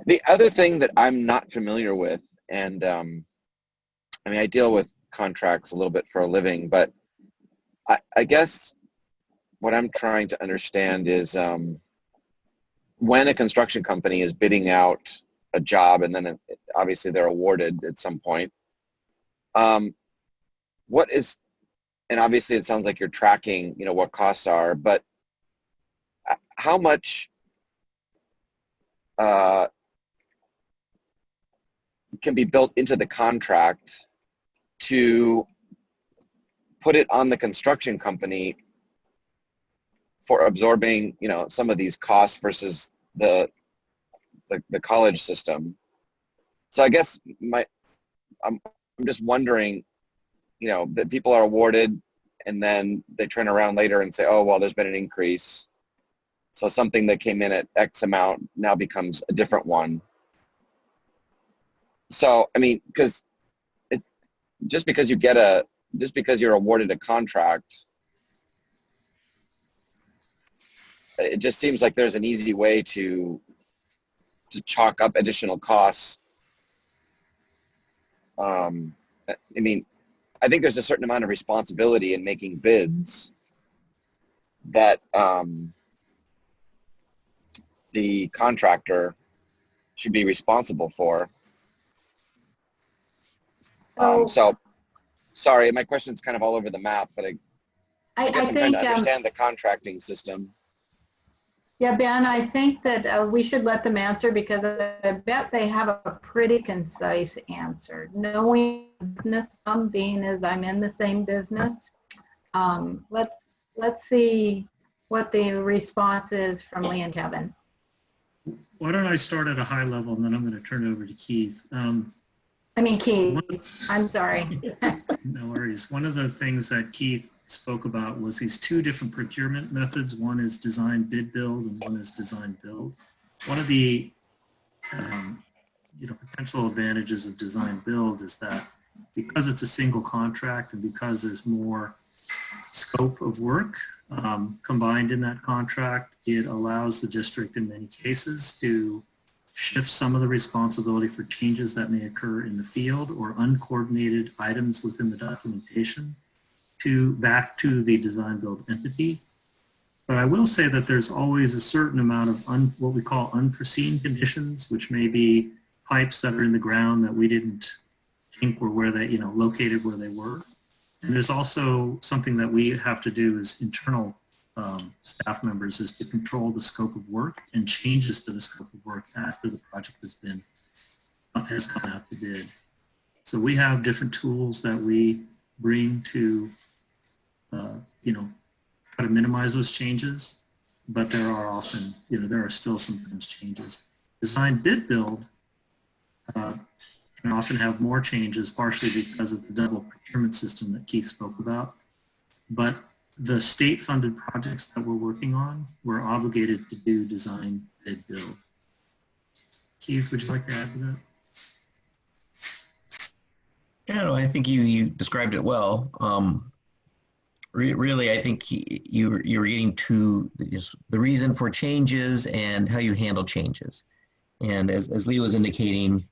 The other thing that I'm not familiar with, and I mean, I deal with contracts a little bit for a living, but I guess what I'm trying to understand is when a construction company is bidding out a job and then obviously they're awarded at some point, what is, and obviously it sounds like you're tracking, what costs are, but how much can be built into the contract to put it on the construction company for absorbing, some of these costs versus the college system. So I guess I'm just wondering, that people are awarded and then they turn around later and say, oh, well, there's been an increase. So something that came in at X amount now becomes a different one. So, I mean, just because you're awarded a contract, it just seems like there's an easy way to chalk up additional costs. I mean, I think there's a certain amount of responsibility in making bids that the contractor should be responsible for. So, sorry, my question's kind of all over the map, but I guess I'm trying to understand the contracting system. Yeah, Ben, I think that we should let them answer because I bet they have a pretty concise answer. Knowing business, being as I'm in the same business, let's see what the response is from Lee and Kevin. Why don't I start at a high level and then I'm going to turn it over to Keith. Keith, I'm sorry. No worries. One of the things that Keith spoke about was these two different procurement methods. One is design bid build and one is design build. One of the potential advantages of design build is that because it's a single contract and because there's more scope of work combined in that contract, it allows the district in many cases to shift some of the responsibility for changes that may occur in the field or uncoordinated items within the documentation back to the design build entity. But I will say that there's always a certain amount of what we call unforeseen conditions, which may be pipes that are in the ground that we didn't think were where they, located where they were. And there's also something that we have to do as internal staff members is to control the scope of work and changes to the scope of work after the project has gone out to bid. So we have different tools that we bring to, try to minimize those changes, but there are often, there are still sometimes changes. Design bid build can often have more changes, partially because of the double procurement system that Keith spoke about. But the state-funded projects that we're working on, we're obligated to do design bid build. Keith, would you like to add to that? Yeah, no, I think you described it well. Really, I think you were getting to the reason for changes and how you handle changes. And as Lee was indicating,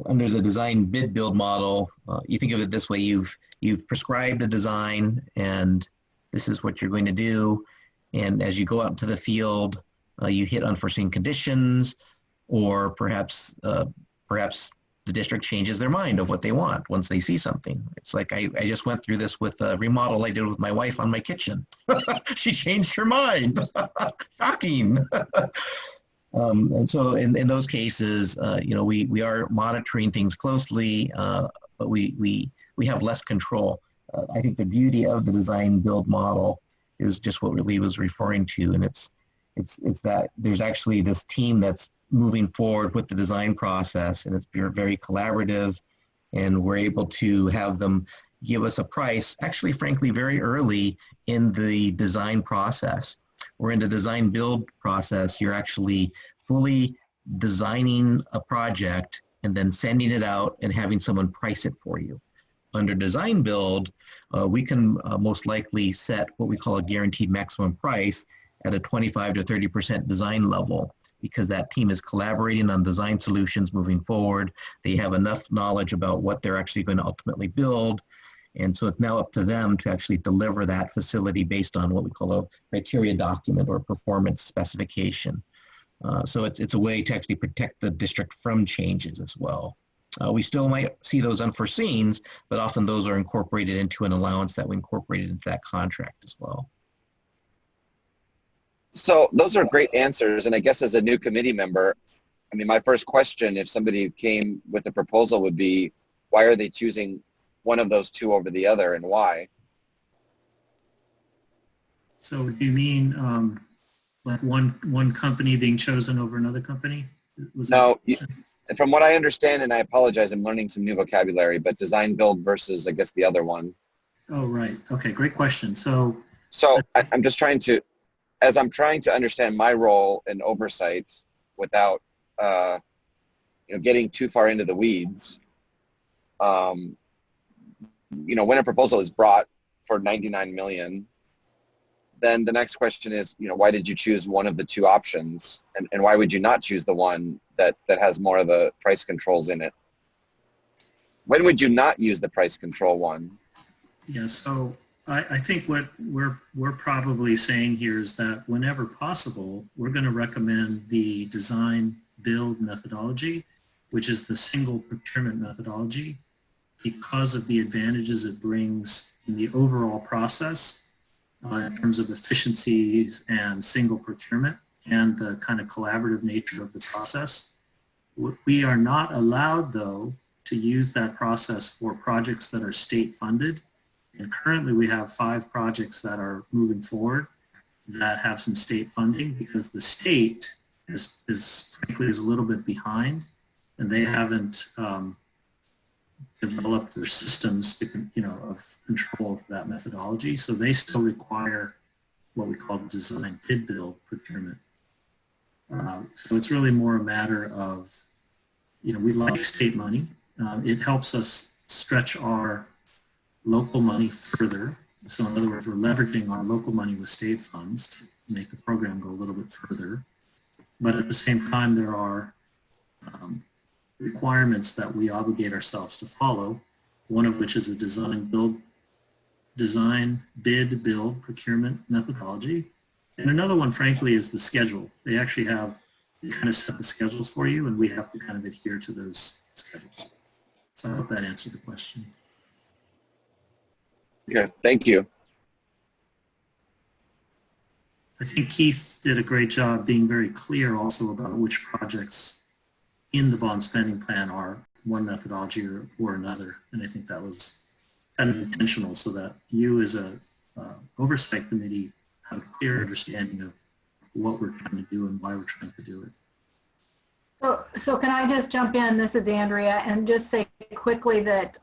under the design bid build model, you think of it this way: you've prescribed a design, and this is what you're going to do. And as you go out into the field, you hit unforeseen conditions, or perhaps the district changes their mind of what they want once they see something. It's like I just went through this with a remodel I did with my wife on my kitchen. She changed her mind. Shocking. And so in those cases, we are monitoring things closely, but we have less control. I think the beauty of the design build model is just what Lee was referring to, and it's that there's actually this team that's moving forward with the design process, and it's very collaborative, and we're able to have them give us a price, actually, frankly, very early in the design process. We're in the design build process. You're actually fully designing a project and then sending it out and having someone price it for you. Under design build, we can most likely set what we call a guaranteed maximum price at a 25 to 30% design level, because that team is collaborating on design solutions moving forward. They have enough knowledge about what they're actually going to ultimately build. And so it's now up to them to actually deliver that facility based on what we call a criteria document or performance specification. So it's a way to actually protect the district from changes as well. We still might see those unforeseens, but often those are incorporated into an allowance that we incorporated into that contract as well. So those are great answers. And I guess as a new committee member, I mean, my first question, if somebody came with a proposal, would be, why are they choosing one of those two over the other, and why? So do you mean like one company being chosen over another company? No, from what I understand, and I apologize, I'm learning some new vocabulary, but design build versus, I guess, the other one. Oh, right. Okay, great question. So I'm just trying to, as I'm trying to understand my role in oversight without, getting too far into the weeds, when a proposal is brought for $99 million, then the next question is, why did you choose one of the two options? And why would you not choose the one that has more of the price controls in it? When would you not use the price control one? Yeah, so I think what we're probably saying here is that whenever possible, we're going to recommend the design build methodology, which is the single procurement methodology, because of the advantages it brings in the overall process in terms of efficiencies and single procurement and the kind of collaborative nature of the process. We are not allowed, though, to use that process for projects that are state funded. And currently we have 5 projects that are moving forward that have some state funding, because the state is frankly a little bit behind, and they haven't developed their systems to, of control of that methodology. So they still require what we call design bid build procurement. So it's really more a matter of, we like state money. It helps us stretch our local money further. So in other words, we're leveraging our local money with state funds to make the program go a little bit further. But at the same time, there are requirements that we obligate ourselves to follow, one of which is a design bid build procurement methodology. And another one, frankly, is the schedule. They kind of set the schedules for you, and we have to kind of adhere to those schedules. So I hope that answered the question. Okay, thank you. I think Keith did a great job being very clear also about which projects in the bond spending plan are one methodology or another. And I think that was kind of intentional so that you as a oversight committee have a clear understanding of what we're trying to do and why we're trying to do it. So can I just jump in? This is Andrea, and just say quickly that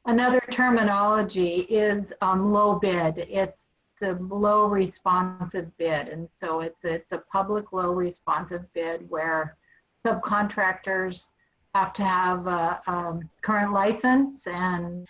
another terminology is low bid. It's the low responsive bid, and so it's a public low responsive bid where subcontractors have to have a current license, and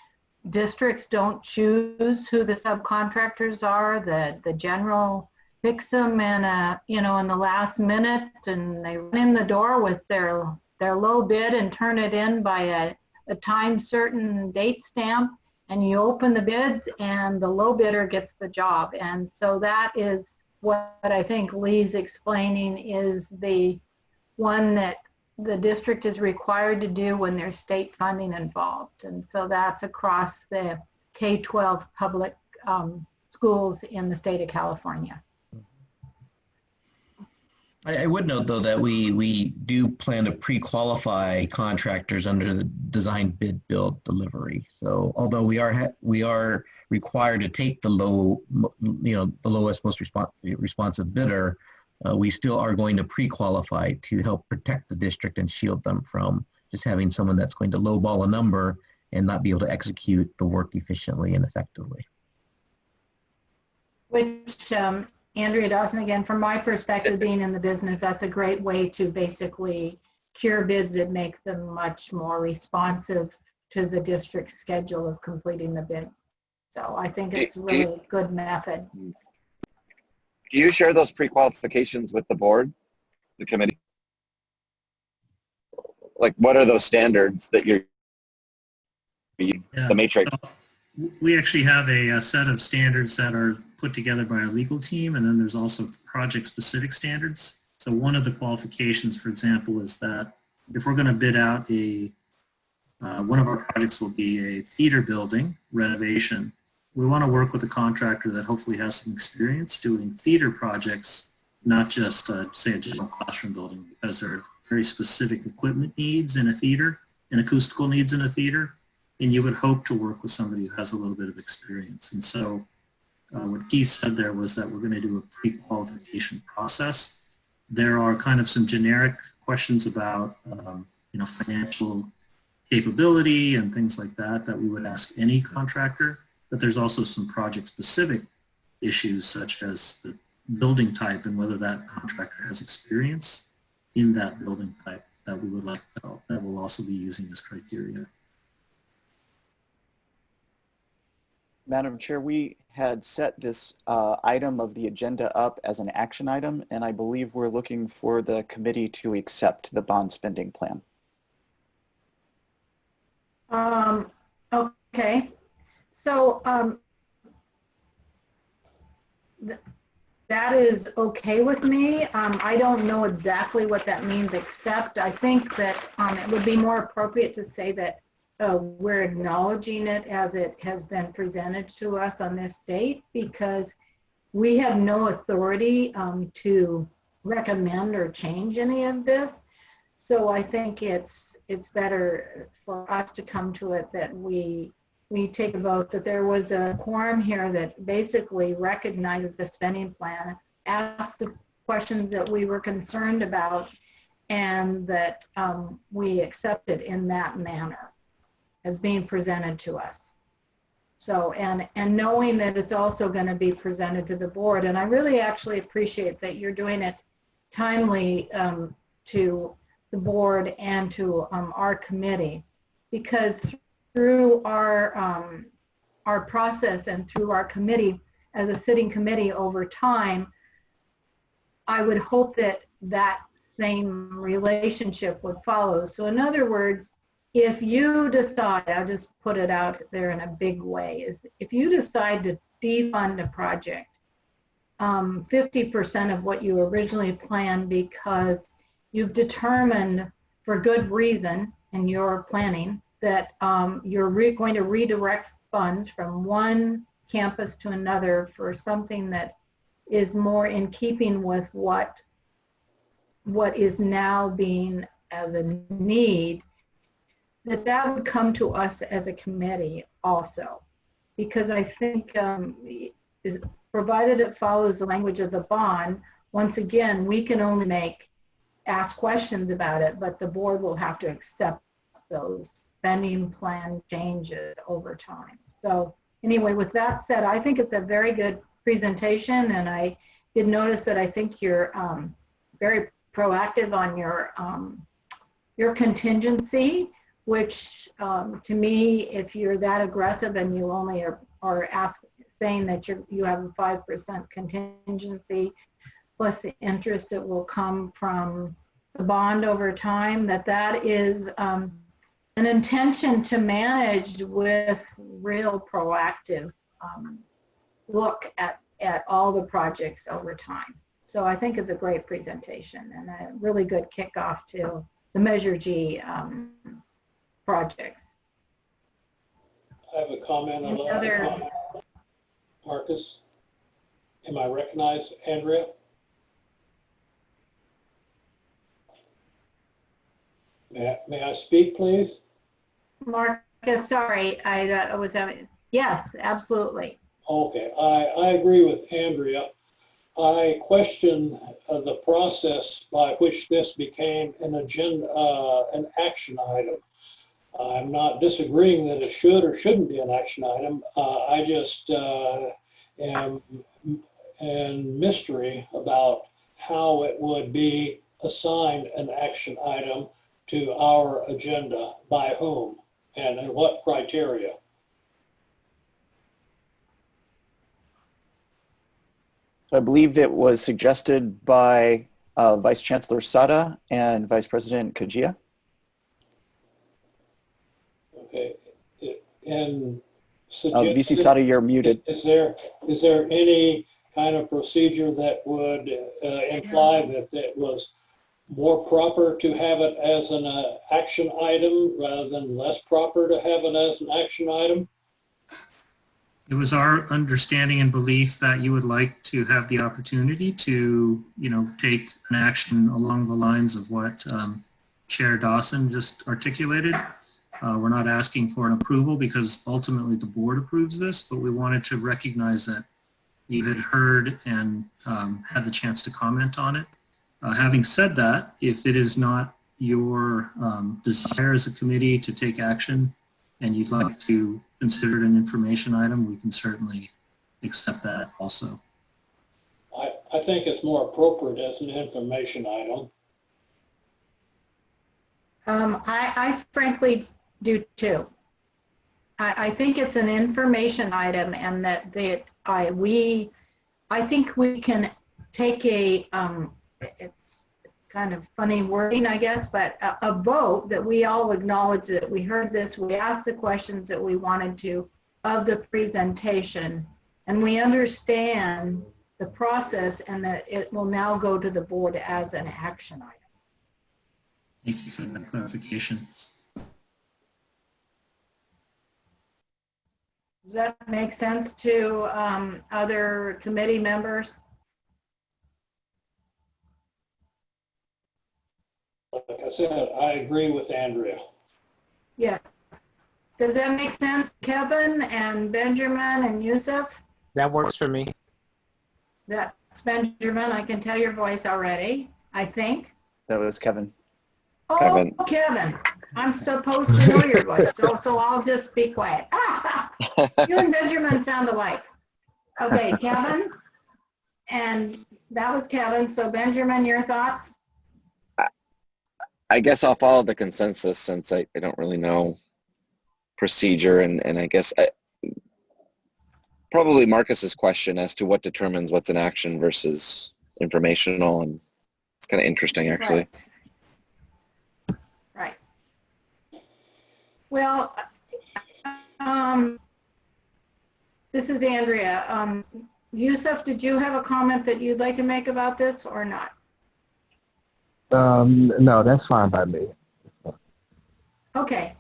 districts don't choose who the subcontractors are. The general picks them in the last minute, and they run in the door with their low bid and turn it in by a time certain date stamp, and you open the bids and the low bidder gets the job. And so that is what I think Lee's explaining is the one that the district is required to do when there's state funding involved. And so that's across the K-12 public schools in the state of California. I would note, though, that we do plan to pre-qualify contractors under the design, bid, build, delivery. So although we are required to take the lowest, most responsive bidder, we still are going to pre-qualify to help protect the district and shield them from just having someone that's going to lowball a number and not be able to execute the work efficiently and effectively. Which, Andrea Dawson, again, from my perspective, being in the business, that's a great way to basically cure bids that make them much more responsive to the district's schedule of completing the bid. So I think it's really a good method. Do you share those pre-qualifications with the board, the committee? Like, what are those standards that you're, the matrix? We actually have a set of standards that are put together by our legal team, and then there's also project-specific standards. So one of the qualifications, for example, is that if we're going to bid out one of our projects will be a theater building renovation, we want to work with a contractor that hopefully has some experience doing theater projects, not just, say, a general classroom building, because there are very specific equipment needs in a theater and acoustical needs in a theater. And you would hope to work with somebody who has a little bit of experience. And so what Keith said there was that we're going to do a pre-qualification process. There are kind of some generic questions about, financial capability and things like that we would ask any contractor. But there's also some project-specific issues, such as the building type and whether that contractor has experience in that building type that we would like to help. That will also be using this criteria. Madam Chair, we had set this item of the agenda up as an action item, and I believe we're looking for the committee to accept the bond spending plan. Okay. So that is okay with me. I don't know exactly what that means, except I think that it would be more appropriate to say that we're acknowledging it as it has been presented to us on this date, because we have no authority to recommend or change any of this. So I think it's better for us to come to it that we take a vote that there was a quorum here that basically recognizes the spending plan, asks the questions that we were concerned about, and that we accept it in that manner as being presented to us. So, and knowing that it's also going to be presented to the board. And I really actually appreciate that you're doing it timely to the board and to our committee, because through our process and through our committee as a sitting committee over time, I would hope that that same relationship would follow. So in other words, if you decide, I'll just put it out there in a big way, is if you decide to defund a project, 50% of what you originally planned because you've determined for good reason in your planning that you're going to redirect funds from one campus to another for something that is more in keeping with what is now being as a need, that would come to us as a committee also. Because I think provided it follows the language of the bond, once again, we can only ask questions about it, but the board will have to accept those spending plan changes over time. So anyway, with that said, I think it's a very good presentation, and I did notice that I think you're very proactive on your contingency, which to me, if you're that aggressive and you only are saying that you have a 5% contingency plus the interest that will come from the bond over time, that is an intention to manage with real proactive look at at all the projects over time. So I think it's a great presentation and a really good kickoff to the Measure G projects. I have a comment on that. Marcus, am I recognized? Andrea? May I speak, please? Marcus, sorry, I was having, yes, absolutely. Okay, I agree with Andrea. I question the process by which this became an agenda, an action item. I'm not disagreeing that it should or shouldn't be an action item. I just am in mystery about how it would be assigned an action item to our agenda, by whom and what criteria. I believe it was suggested by Vice Chancellor Sada and Vice President Kajia. Okay, and VC Sada, you're muted. Is there any kind of procedure that would imply that it was more proper to have it as an action item rather than less proper to have it as an action item? It was our understanding and belief that you would like to have the opportunity to, take an action along the lines of what Chair Dawson just articulated. We're not asking for an approval because ultimately the board approves this, but we wanted to recognize that you had heard and had the chance to comment on it. Having said that, if it is not your desire as a committee to take action and you'd like to consider it an information item, we can certainly accept that also. I think it's more appropriate as an information item. I frankly do too. I think it's an information item, and that I think we can take a it's kind of funny wording, I guess, but a vote that we all acknowledge that we heard this, we asked the questions that we wanted to of the presentation, and we understand the process and that it will now go to the board as an action item. Thank you for that clarification. Does that make sense to other committee members? Like I said, I agree with Andrea. Yes. Does that make sense, Kevin and Benjamin and Yusuf? That works for me. That's Benjamin. I can tell your voice already, I think. That was Kevin. Oh, Kevin. Kevin. I'm supposed to know your voice, so I'll just be quiet. You and Benjamin sound alike. Okay, Kevin. And that was Kevin. So Benjamin, your thoughts? I guess I'll follow the consensus since I don't really know procedure, and I guess probably Marcus's question as to what determines what's an action versus informational, and it's kind of interesting actually. Right. Well, this is Andrea. Yusuf, did you have a comment that you'd like to make about this or not? No, that's fine by me. Okay.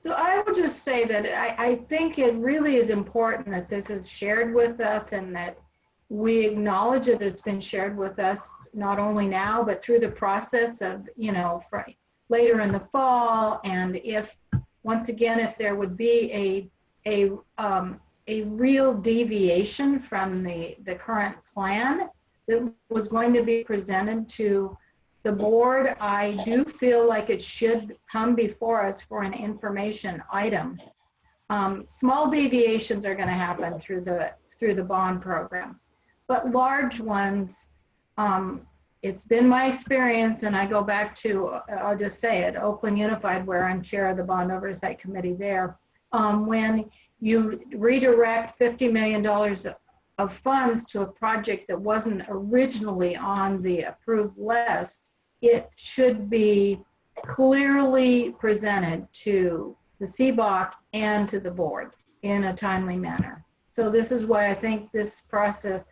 So I would just say that I think it really is important that this is shared with us and that we acknowledge that it's been shared with us not only now, but through the process of, later in the fall. And if, once again, if there would be a real deviation from the current plan that was going to be presented to the board, I do feel like it should come before us for an information item. Small deviations are going to happen through the bond program, but large ones, it's been my experience, and I go back to, I'll just say it, Oakland Unified, where I'm chair of the Bond Oversight Committee there, when you redirect $50 million of funds to a project that wasn't originally on the approved list, it should be clearly presented to the CBOC and to the board in a timely manner. So this is why I think this process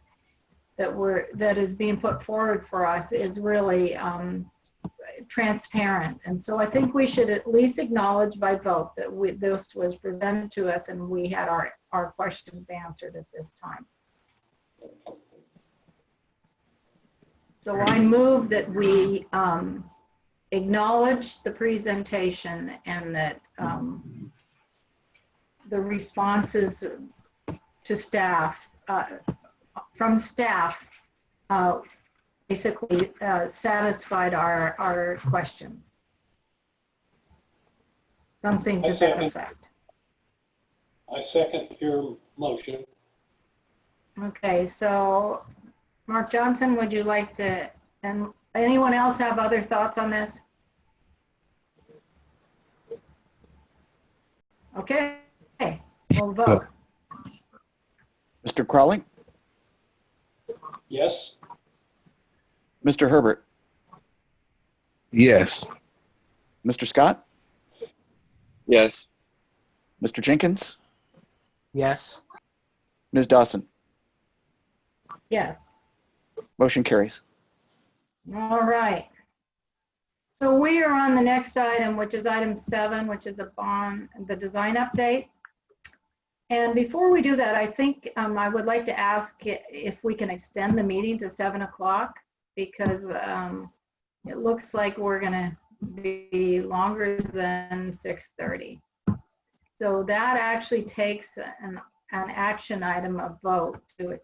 that is being put forward for us is really transparent. And so I think we should at least acknowledge by vote that this was presented to us and we had our questions answered at this time. So I move that we acknowledge the presentation and that the responses to staff, from staff, basically satisfied our questions. Something to that effect. I second your motion. Okay, so Mark Johnson, would you like to, and anyone else have other thoughts on this? Okay, we'll vote. Mr. Crowley? Yes. Mr. Herbert? Yes. Mr. Scott? Yes. Mr. Jenkins? Yes. Ms. Dawson? Yes. Motion carries. All right. So we are on the next item, which is item 7, which is the design update. And before we do that, I think I would like to ask if we can extend the meeting to 7 o'clock, because it looks like we're going to be longer than 6:30. So that actually takes an action item, a vote, to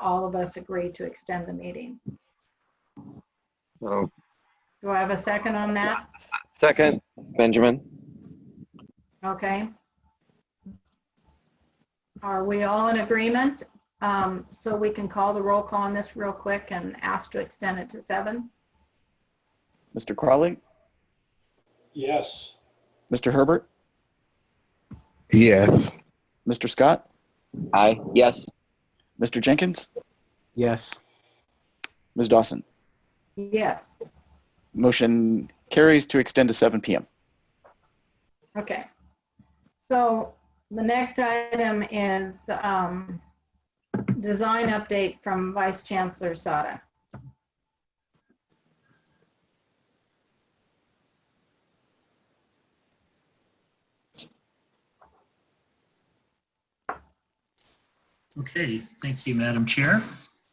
all of us agree to extend the meeting. So, Do I have a second on that? second, Benjamin. Okay. Are we all in agreement? So we can call the roll call on this real quick and ask to extend it to 7. Mr. Crowley? Yes. Mr. Herbert? Yes. Mr. Scott? Aye. Yes. Mr. Jenkins? Yes. Ms. Dawson? Yes. Motion carries to extend to 7 p.m. Okay. So the next item is design update from Vice Chancellor Sada. Okay, thank you, Madam Chair.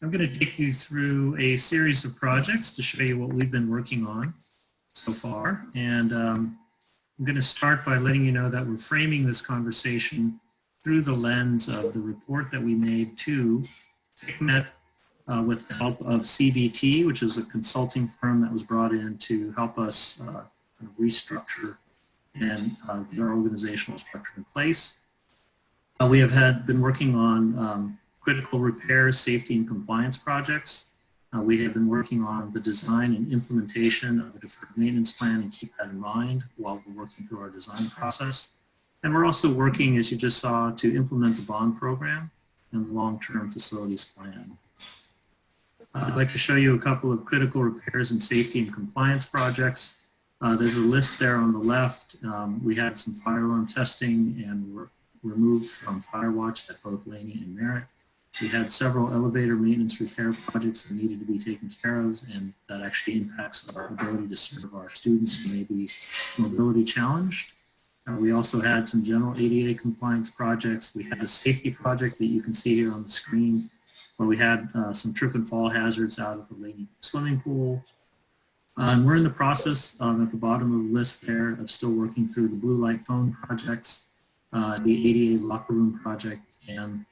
I'm going to take you through a series of projects to show you what we've been working on so far. And I'm going to start by letting you know that we're framing this conversation through the lens of the report that we made to TICMET with the help of CBT, which is a consulting firm that was brought in to help us restructure and get our organizational structure in place. We have been working on critical repairs, safety, and compliance projects. We have been working on the design and implementation of a deferred maintenance plan, and keep that in mind while we're working through our design process. And we're also working, as you just saw, to implement the bond program and the long-term facilities plan. I'd like to show you a couple of critical repairs and safety and compliance projects. There's a list there on the left. We had some fire alarm testing and were removed from Firewatch at both Laney and Merritt. We had several elevator maintenance repair projects that needed to be taken care of, and that actually impacts our ability to serve our students who may be mobility challenged. We also had some general ADA compliance projects. We had a safety project that you can see here on the screen, where we had some trip and fall hazards out of the Laney swimming pool. And we're in the process, at the bottom of the list there, of still working through the blue light phone projects, the ADA locker room project, and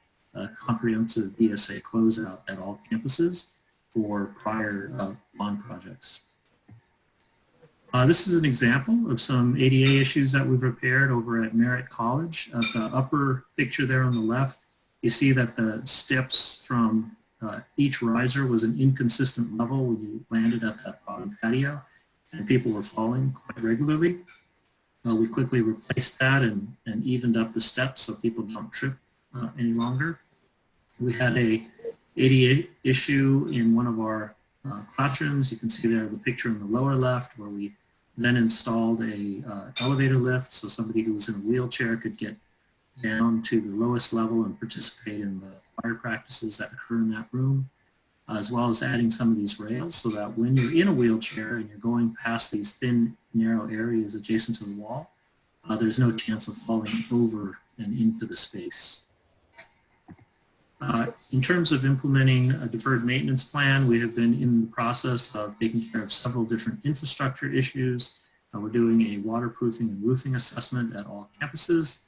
comprehensive BSA closeout at all campuses for prior bond projects. This is an example of some ADA issues that we've repaired over at Merritt College. At the upper picture there on the left, you see that the steps from each riser was an inconsistent level when you landed at that bottom patio, and people were falling quite regularly. We quickly replaced that and evened up the steps so people don't trip any longer. We had a ADA issue in one of our classrooms. You can see there the picture in the lower left, where we then installed a elevator lift so somebody who was in a wheelchair could get down to the lowest level and participate in the choir practices that occur in that room. as well as adding some of these rails so that when you're in a wheelchair and you're going past these thin, narrow areas adjacent to the wall, there's no chance of falling over and into the space. In terms of implementing a deferred maintenance plan, we have been in the process of taking care of several different infrastructure issues. We're doing a waterproofing and roofing assessment at all campuses.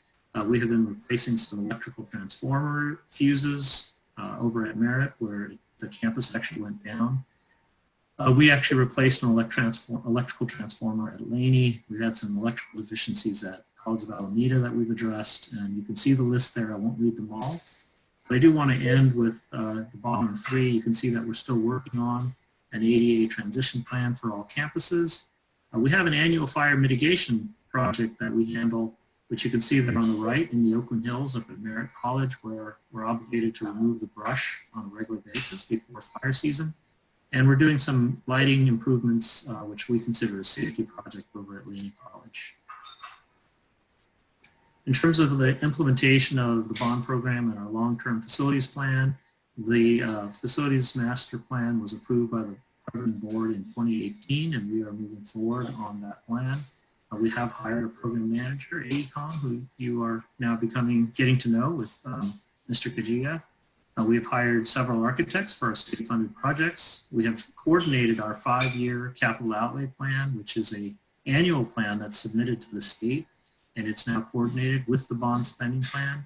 We have been replacing some electrical transformer fuses over at Merritt, where the campus actually went down. We actually replaced an electrical transformer at Laney. We had some electrical deficiencies at College of Alameda that we've addressed, and you can see the list there. I won't read them all. But I do want to end with the bottom 3. You can see that we're still working on an ADA transition plan for all campuses. We have an annual fire mitigation project that we handle, which you can see there on the right in the Oakland Hills up at Merritt College, where we're obligated to remove the brush on a regular basis before fire season. And we're doing some lighting improvements, which we consider a safety project over at Laney College. In terms of the implementation of the bond program and our long-term facilities plan, the facilities master plan was approved by the governing board in 2018, and we are moving forward on that plan. We have hired a program manager, AECOM, who you are now getting to know with Mr. Kajia. We have hired several architects for our state-funded projects. We have coordinated our 5-year capital outlay plan, which is an annual plan that's submitted to the state, and it's now coordinated with the bond spending plan.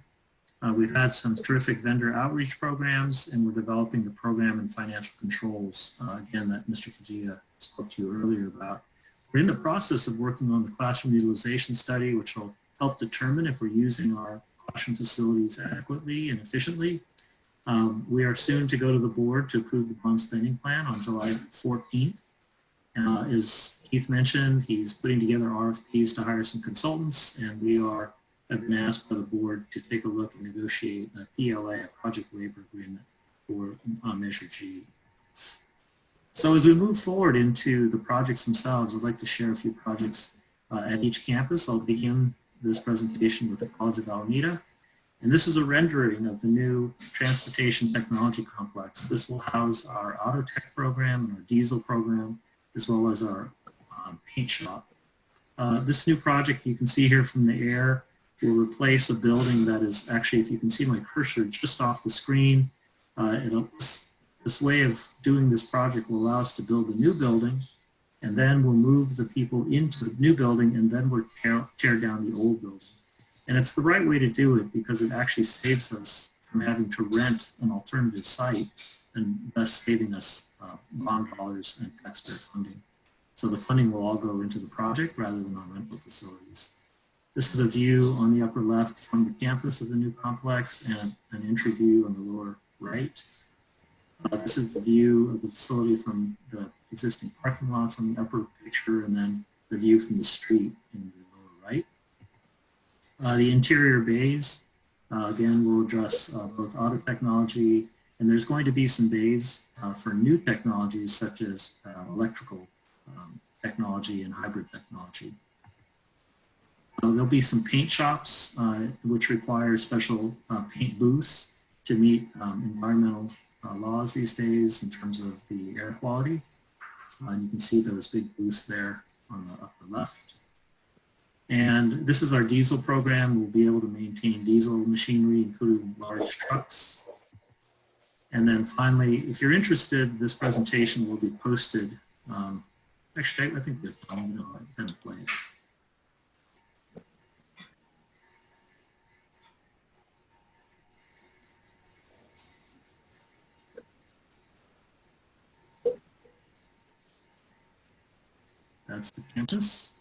We've had some terrific vendor outreach programs, and we're developing the program and financial controls, again, that Mr. Kajia spoke to you earlier about. We're in the process of working on the classroom utilization study, which will help determine if we're using our classroom facilities adequately and efficiently. We are soon to go to the board to approve the bond spending plan on July 14th. As Keith mentioned, he's putting together RFPs to hire some consultants, and we have been asked by the board to take a look and negotiate a PLA, a project labor agreement, for Measure G. So as we move forward into the projects themselves, I'd like to share a few projects at each campus. I'll begin this presentation with the College of Alameda. And this is a rendering of the new Transportation Technology Complex. This will house our auto tech program and our diesel program, as well as our paint shop. This new project, you can see here from the air, will replace a building that is actually, if you can see my cursor just off the screen, this way of doing this project will allow us to build a new building, and then we'll move the people into the new building, and then we'll tear down the old building. And it's the right way to do it because it actually saves us from having to rent an alternative site, and thus saving us bond dollars and taxpayer funding. So the funding will all go into the project rather than on rental facilities. This is a view on the upper left from the campus of the new complex, and an entry view on the lower right. This is the view of the facility from the existing parking lots on the upper picture, and then the view from the street in the lower right. The interior bays, again, will address both auto technology, and there's going to be some bays for new technologies such as electrical technology and hybrid technology. There'll be some paint shops which require special paint booths to meet environmental laws these days in terms of the air quality. And you can see those big booths there on the upper left. And this is our diesel program. We'll be able to maintain diesel machinery, including large trucks. And then finally, if you're interested, this presentation will be posted. Actually, I think that I'm going to play it. That's the campus.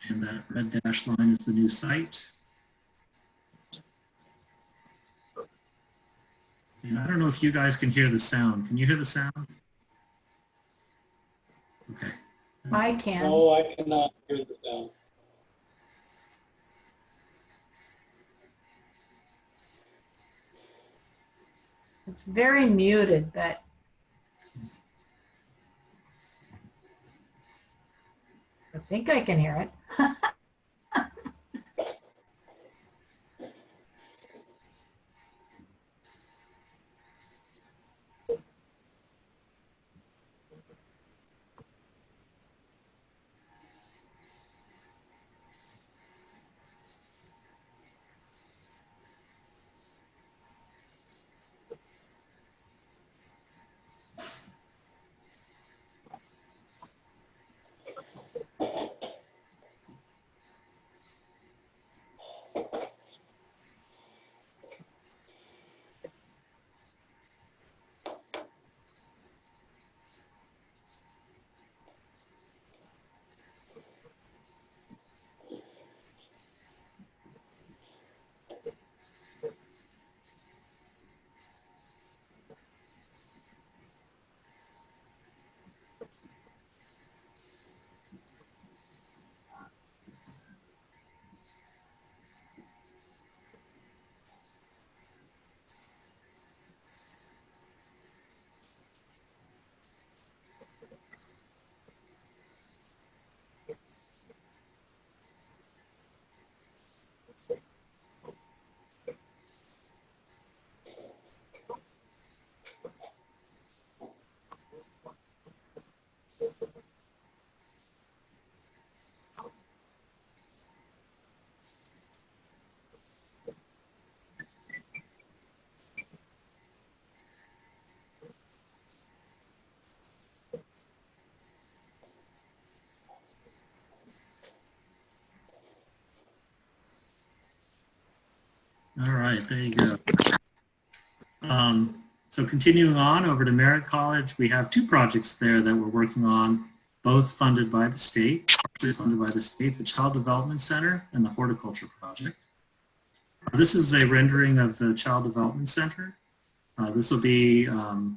And that red dashed line is the new site. And I don't know if you guys can hear the sound. Can you hear the sound? Okay. I can. No, I cannot hear the sound. It's very muted, but I think I can hear it. All right, there you go. So continuing on over to Merritt College, we have two projects there that we're working on, both funded by the state, partially funded by the state, the Child Development Center and the Horticulture Project. This is a rendering of the Child Development Center. This will be a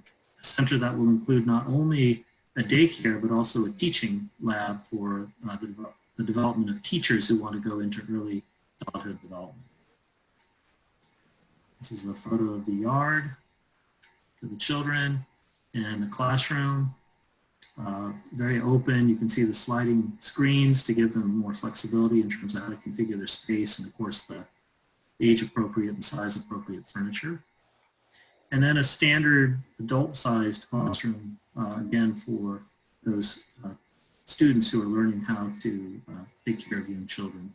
center that will include not only a daycare, but also a teaching lab for the development of teachers who want to go into early childhood development. This is a photo of the yard for the children and the classroom. Very open. You can see the sliding screens to give them more flexibility in terms of how to configure their space, and of course the age-appropriate and size-appropriate furniture. And then a standard adult-sized classroom, again, for those students who are learning how to take care of young children.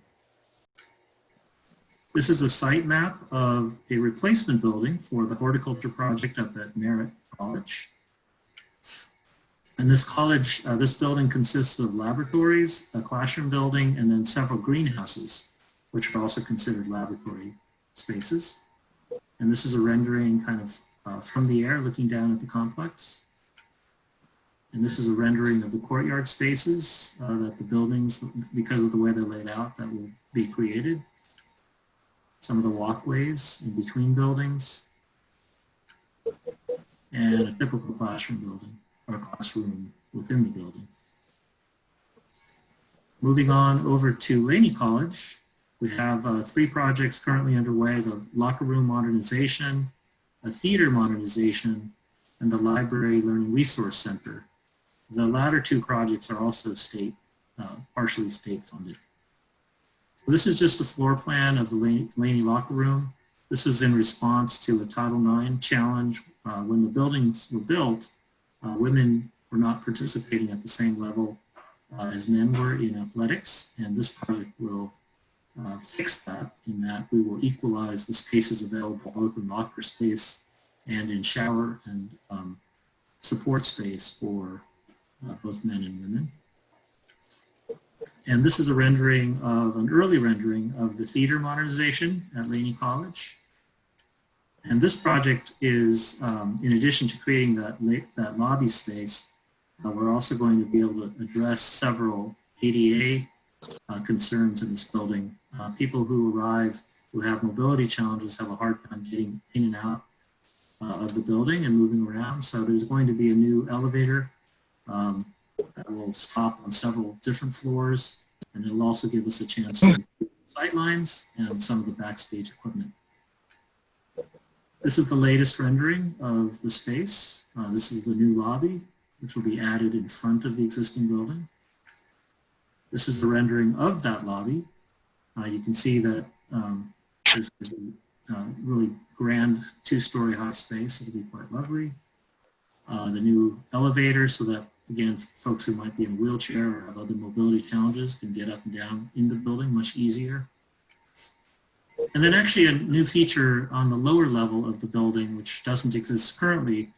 This is a site map of a replacement building for the horticulture project up at Merritt College. And this college, this building consists of laboratories, a classroom building, and then several greenhouses, which are also considered laboratory spaces. And this is a rendering kind of from the air looking down at the complex. And this is a rendering of the courtyard spaces that the buildings, because of the way they're laid out, that will be created. Some of the walkways in between buildings, and a typical classroom building or classroom within the building. Moving on over to Laney College, we have 3 projects currently underway: the locker room modernization, a theater modernization, and the library learning resource center. The latter 2 projects are also partially state funded. This is just a floor plan of the Laney locker room. This is in response to a Title IX challenge. When the buildings were built, women were not participating at the same level as men were in athletics, and this project will fix that in that we will equalize the spaces available both in locker space and in shower and support space for both men and women. And this is a rendering of an early rendering of the theater modernization at Laney College. And this project is, in addition to creating that lobby space, we're also going to be able to address several ADA concerns in this building. People who arrive who have mobility challenges have a hard time getting in and out of the building and moving around. So there's going to be a new elevator that will stop on several different floors, and it'll also give us a chance to see sight lines and some of the backstage equipment. This is the latest rendering of the space. This is the new lobby, which will be added in front of the existing building. This is the rendering of that lobby. You can see that there's a really grand 2-story high space. It'll be quite lovely. The new elevator, so that again, folks who might be in a wheelchair or have other mobility challenges can get up and down in the building much easier. And then actually a new feature on the lower level of the building, which doesn't exist currently,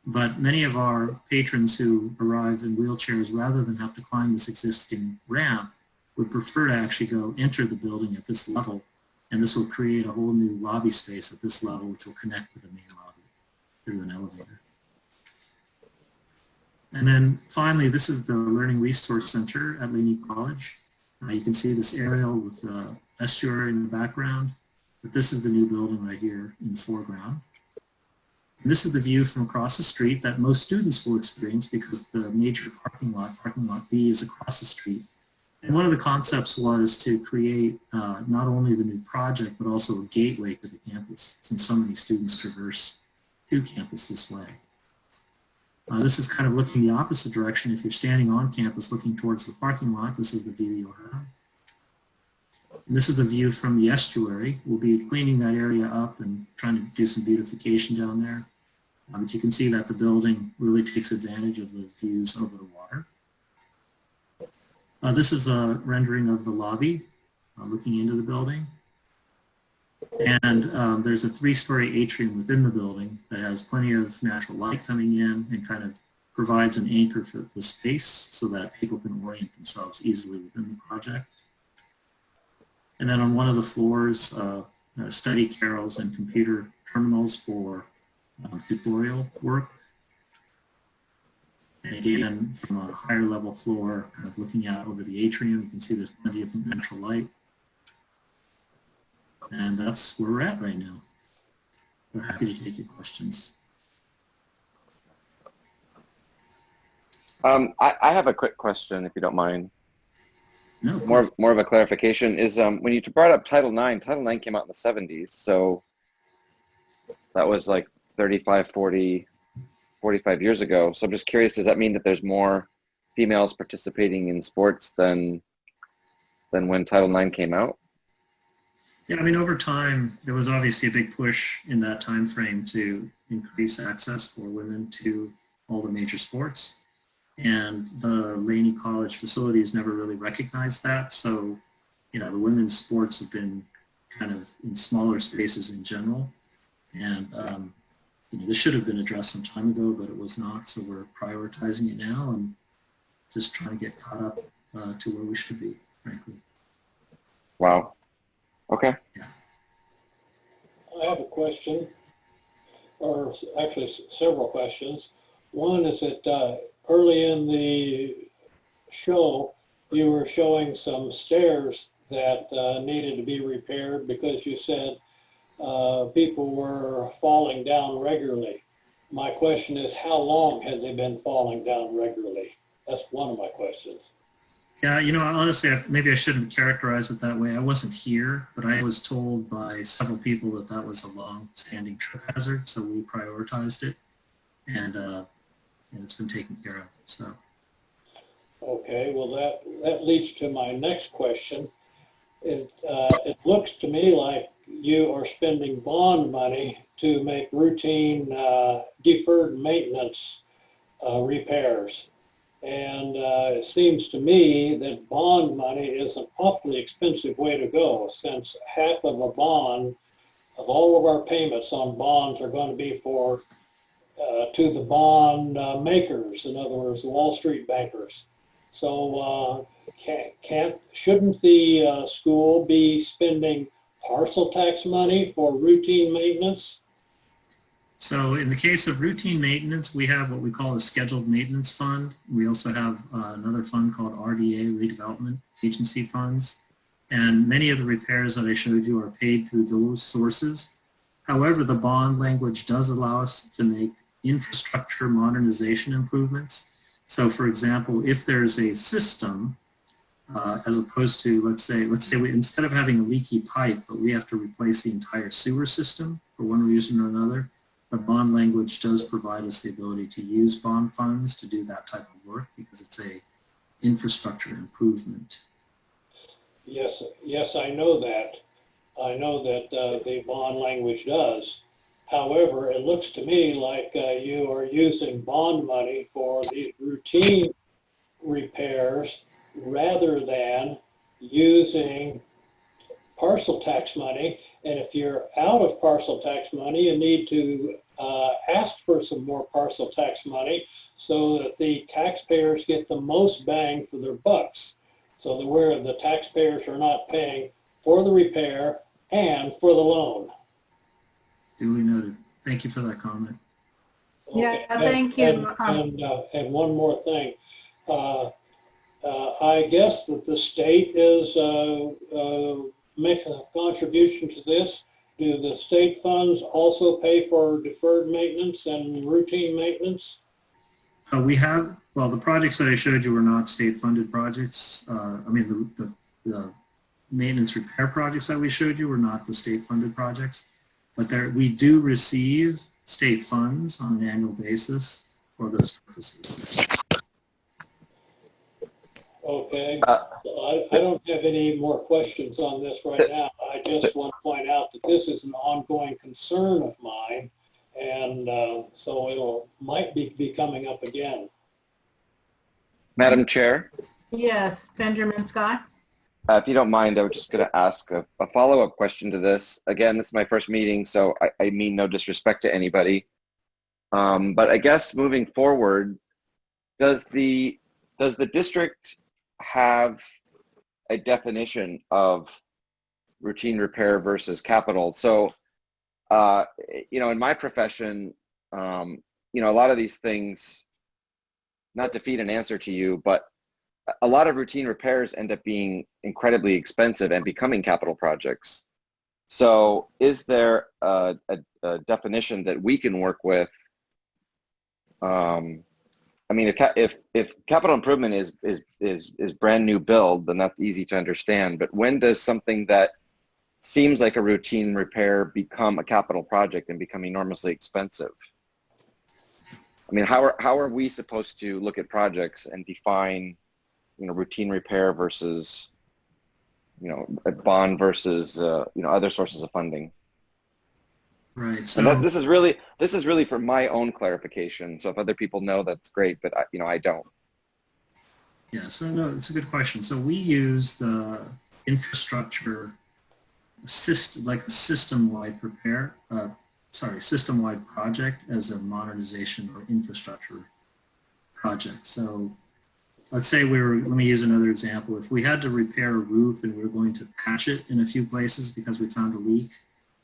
but many of our patrons who arrive in wheelchairs, rather than have to climb this existing ramp, would prefer to actually enter the building at this level. And this will create a whole new lobby space at this level, which will connect with the main lobby through an elevator. And then finally, this is the Learning Resource Center at Laney College. You can see this aerial with the estuary in the background, but this is the new building right here in the foreground. And this is the view from across the street that most students will experience because the major parking lot B, is across the street. And one of the concepts was to create not only the new project, but also a gateway to the campus, since so many students traverse to campus this way. This is kind of looking the opposite direction. If you're standing on campus looking towards the parking lot, this is the view you'll have. And this is the view from the estuary. We'll be cleaning that area up and trying to do some beautification down there. But you can see that the building really takes advantage of the views over the water. This is a rendering of the lobby looking into the building. And there's a 3-story atrium within the building that has plenty of natural light coming in and kind of provides an anchor for the space so that people can orient themselves easily within the project. And then on one of the floors, study carrels and computer terminals for tutorial work. And again, from a higher level floor, kind of looking out over the atrium, you can see there's plenty of natural light. And that's where we're at right now. We're happy to take your questions. I have a quick question, if you don't mind. No, More of a clarification is when you brought up Title IX came out in the 70s, so that was like 35, 40, 45 years ago. So I'm just curious, does that mean that there's more females participating in sports than when Title IX came out? Yeah, I mean, over time, there was obviously a big push in that time frame to increase access for women to all the major sports. And the Laney College facilities never really recognized that. So, you know, the women's sports have been kind of in smaller spaces in general. And, you know, this should have been addressed some time ago, but it was not. So we're prioritizing it now and just trying to get caught up to where we should be, frankly. Wow. Okay. Yeah. I have a question, or actually several questions. One is that early in the show, you were showing some stairs that needed to be repaired because you said people were falling down regularly. My question is, how long have they been falling down regularly? That's one of my questions. Yeah, you know, honestly, maybe I shouldn't have characterized it that way. I wasn't here, but I was told by several people that that was a long-standing trip hazard, so we prioritized it, and it's been taken care of. So. Okay, well, that leads to my next question. It looks to me like you are spending bond money to make routine deferred maintenance repairs. And it seems to me that bond money is an awfully expensive way to go, since half of a bond, of all of our payments on bonds are going to be for to the bond makers, in other words, the Wall Street bankers. So shouldn't the school be spending parcel tax money for routine maintenance? So in the case of routine maintenance, we have what we call a scheduled maintenance fund. We also have another fund called RDA, Redevelopment Agency Funds. And many of the repairs that I showed you are paid through those sources. However, the bond language does allow us to make infrastructure modernization improvements. So for example, if there's a system, as opposed to, let's say we, instead of having a leaky pipe, but we have to replace the entire sewer system for one reason or another, the bond language does provide us the ability to use bond funds to do that type of work because it's a infrastructure improvement. Yes, I know that. I know that the bond language does. However, it looks to me like you are using bond money for these routine repairs rather than using parcel tax money. And if you're out of parcel tax money, you need to ask for some more parcel tax money so that the taxpayers get the most bang for their bucks. So that where the taxpayers are not paying for the repair and for the loan. Duly noted. Thank you for that comment. Yeah, Okay. thank you. And one more thing. I guess that the state is making a contribution to this. Do the state funds also pay for deferred maintenance and routine maintenance? We have, well, the projects that I showed you were not state-funded projects. I mean, the maintenance repair projects that we showed you were not the state-funded projects, but we do receive state funds on an annual basis for those purposes. Okay. I don't have any more questions on this right now. I just want to point out that this is an ongoing concern of mine, and so might be coming up again. Madam Chair, Yes, Benjamin Scott. if you don't mind, I was just going to ask a follow-up question to this. Again, this is my first meeting, so I mean no disrespect to anybody. But I guess moving forward, does the district have a definition of routine repair versus capital. So, in my profession, a lot of these things, not to feed an answer to you, but a lot of routine repairs end up being incredibly expensive and becoming capital projects. So is there a definition that we can work with? If capital improvement is brand new build, then that's easy to understand. But when does something that seems like a routine repair become a capital project and become enormously expensive? I mean, how are we supposed to look at projects and define, routine repair versus, a bond versus, other sources of funding? Right. So And this is really for my own clarification. So if other people know, that's great, but I don't. yeah, so no, it's a good question. So we use the infrastructure system, like a system-wide system-wide project as a modernization or infrastructure project. So let's say let me use another example. If we had to repair a roof and we were going to patch it in a few places because we found a leak,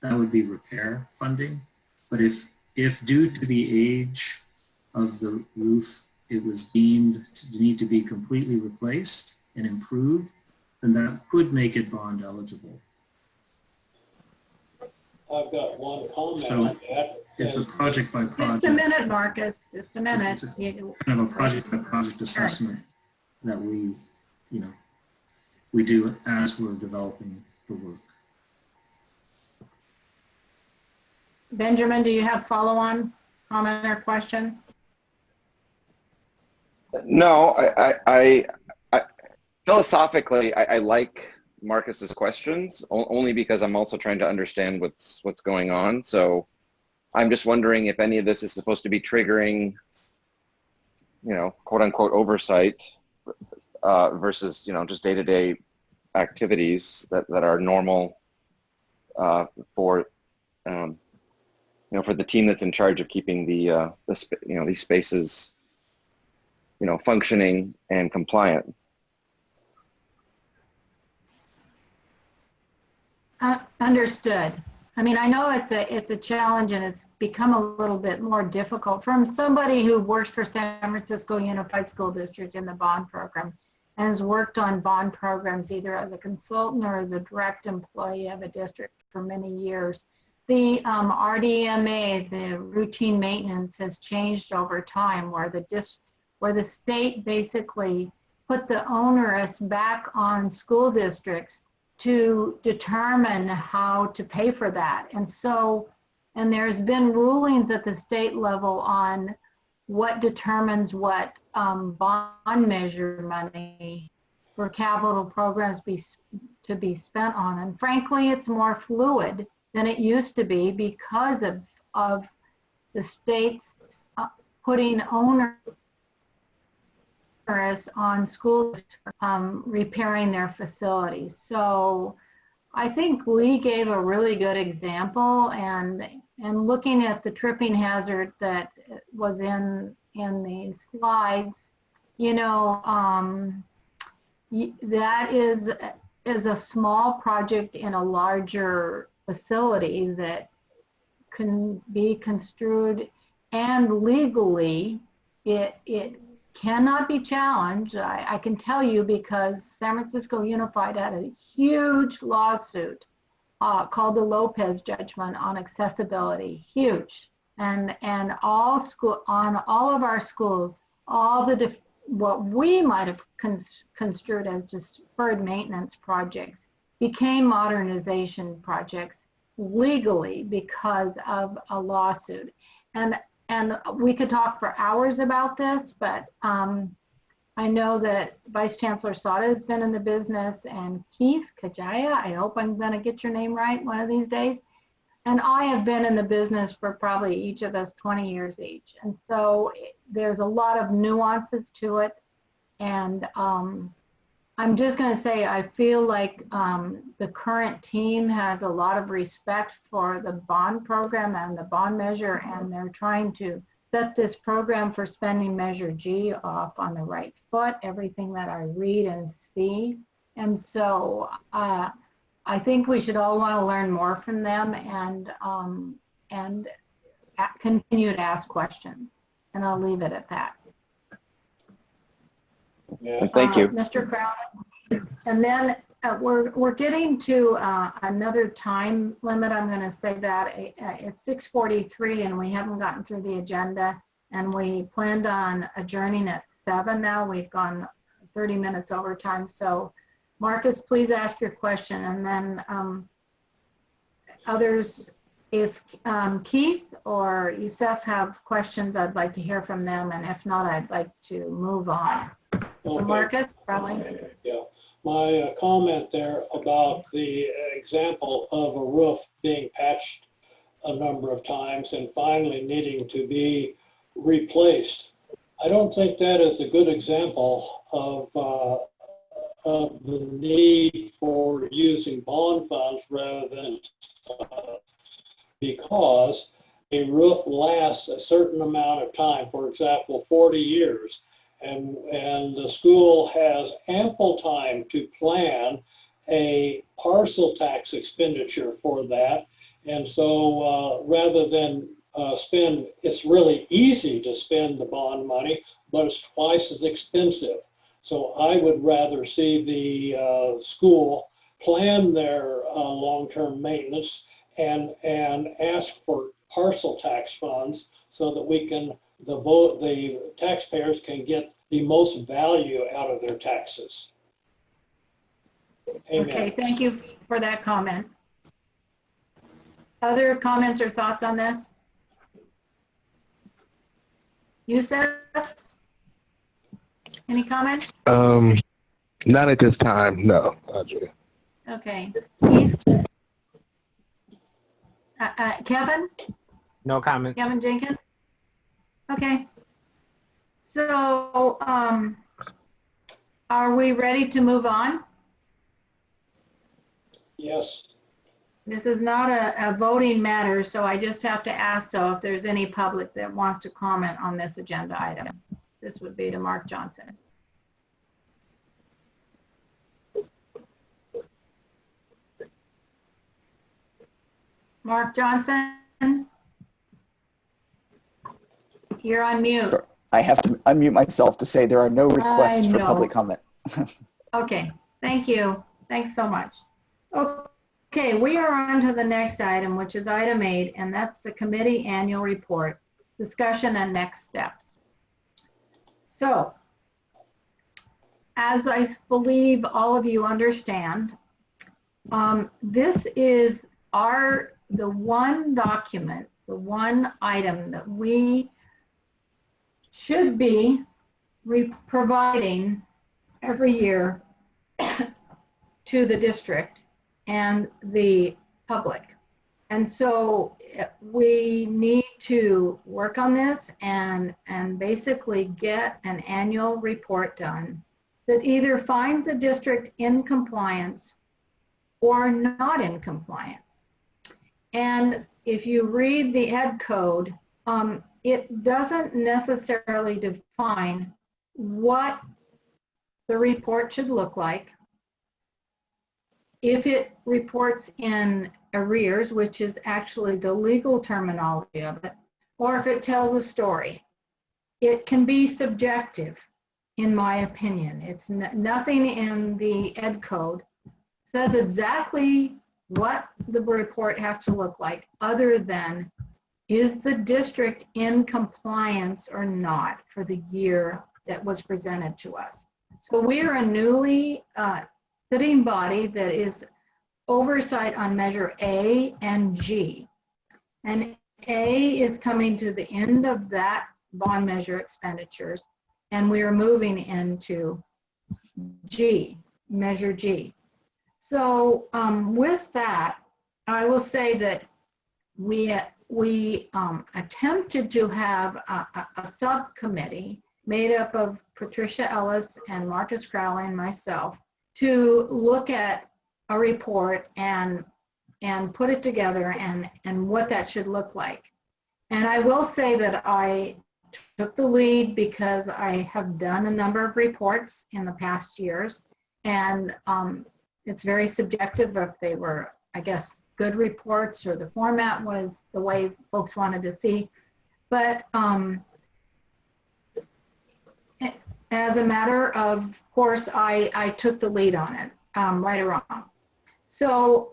that would be repair funding. But if due to the age of the roof, it was deemed to need to be completely replaced and improved, then that could make it bond eligible. I've got one comment So on that. it's a project by project. Just a minute, Marcus, just a minute. It's kind of a project by project assessment that we do as we're developing the work. Benjamin, do you have follow-on comment or question? No, I philosophically, I like Marcus's questions only because I'm also trying to understand what's going on. So I'm just wondering if any of this is supposed to be triggering, quote unquote oversight versus, just day-to-day activities that are normal for the team that's in charge of keeping these spaces, functioning and compliant. Understood. I mean, I know it's a challenge and it's become a little bit more difficult from somebody who works for San Francisco Unified School District in the bond program and has worked on bond programs either as a consultant or as a direct employee of a district for many years. The RDMA, the routine maintenance, has changed over time where the state basically put the onerous back on school districts to determine how to pay for that. And there's been rulings at the state level on what determines what bond measure money for capital programs to be spent on. And frankly, it's more fluid than it used to be because of the states putting onerous on schools repairing their facilities. So I think Lee gave a really good example, and looking at the tripping hazard that was in the slides, that is a small project in a larger facility that can be construed, and legally it cannot be challenged. I can tell you because San Francisco Unified had a huge lawsuit called the Lopez judgment on accessibility, huge, and on all of our schools, what we might have construed as just deferred maintenance projects became modernization projects legally because of a lawsuit. And we could talk for hours about this, but I know that Vice Chancellor Sada has been in the business, and Keith Kajaya, I hope I'm going to get your name right one of these days, and I have been in the business for probably each of us 20 years each. And so there's a lot of nuances to it, and I'm just going to say I feel like the current team has a lot of respect for the bond program and the bond measure, and they're trying to set this program for spending measure G off on the right foot, everything that I read and see. And so I think we should all want to learn more from them and continue to ask questions. And I'll leave it at that. Yeah. Thank you. Mr. Crowley. And then we're getting to another time limit. I'm going to say that it's 6:43 and we haven't gotten through the agenda, and we planned on adjourning at 7 now. We've gone 30 minutes over time. So Marcus, please ask your question, and then others, if Keith or Youssef have questions, I'd like to hear from them, and if not, I'd like to move on. So Marcus, probably. Yeah, my comment there about the example of a roof being patched a number of times and finally needing to be replaced. I don't think that is a good example of the need for using bond funds rather than because a roof lasts a certain amount of time, for example, 40 years. And the school has ample time to plan a parcel tax expenditure for that. And so rather than spend, it's really easy to spend the bond money, but it's twice as expensive. So I would rather see the school plan their long-term maintenance and ask for parcel tax funds so that we can, the taxpayers can get the most value out of their taxes. Amen. Okay, thank you for that comment. Other comments or thoughts on this? Youssef? Any comments? Not at this time, no, Audrey. Okay. Keith? Kevin? No comments. Kevin Jenkins? Okay. So, are we ready to move on? Yes. This is not a voting matter, so I just have to ask, so if there's any public that wants to comment on this agenda item. This would be to Mark Johnson. Mark Johnson? You're on mute. I have to unmute myself to say there are no requests for public comment. Okay, thank you. Thanks so much. Okay, we are on to the next item, which is item 8, and that's the committee annual report, discussion and next steps. So, as I believe all of you understand, this is the one document, the one item that we should be providing every year to the district and the public. And so we need to work on this and basically get an annual report done that either finds the district in compliance or not in compliance. And if you read the ed code, it doesn't necessarily define what the report should look like. If it reports in arrears, which is actually the legal terminology of it, or if it tells a story, it can be subjective, in my opinion. It's nothing in the ed code says exactly what the report has to look like, other than is the district in compliance or not for the year that was presented to us. So we are a newly sitting body that is oversight on measure A and G. And A is coming to the end of that bond measure expenditures, and we are moving into G, measure G. So with that, I will say that we attempted to have a subcommittee made up of Patricia Ellis and Marcus Crowley and myself to look at a report and put it together and what that should look like. And I will say that I took the lead because I have done a number of reports in the past years, and it's very subjective if they were, I guess, good reports or the format was the way folks wanted to see. But as a matter of course, I took the lead on it, right or wrong. So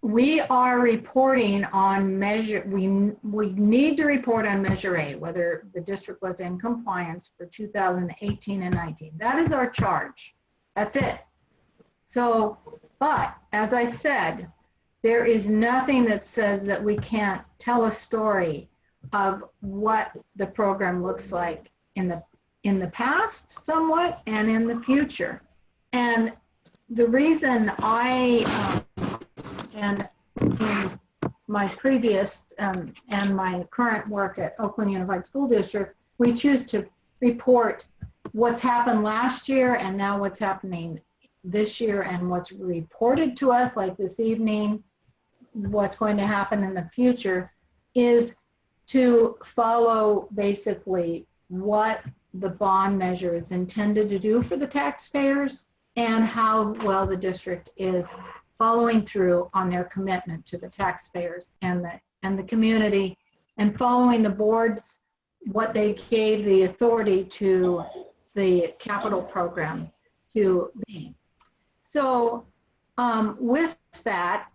we are reporting on measure, we need to report on Measure A, whether the district was in compliance for 2018 and 19. That is our charge. That's it. So, but as I said, there is nothing that says that we can't tell a story of what the program looks like in the past somewhat and in the future. And the reason I and in my previous and my current work at Oakland Unified School District, we choose to report what's happened last year and now what's happening this year and what's reported to us, like this evening, what's going to happen in the future, is to follow basically what the bond measure is intended to do for the taxpayers and how well the district is following through on their commitment to the taxpayers and the community, and following the boards, what they gave the authority to the capital program to be. So with that,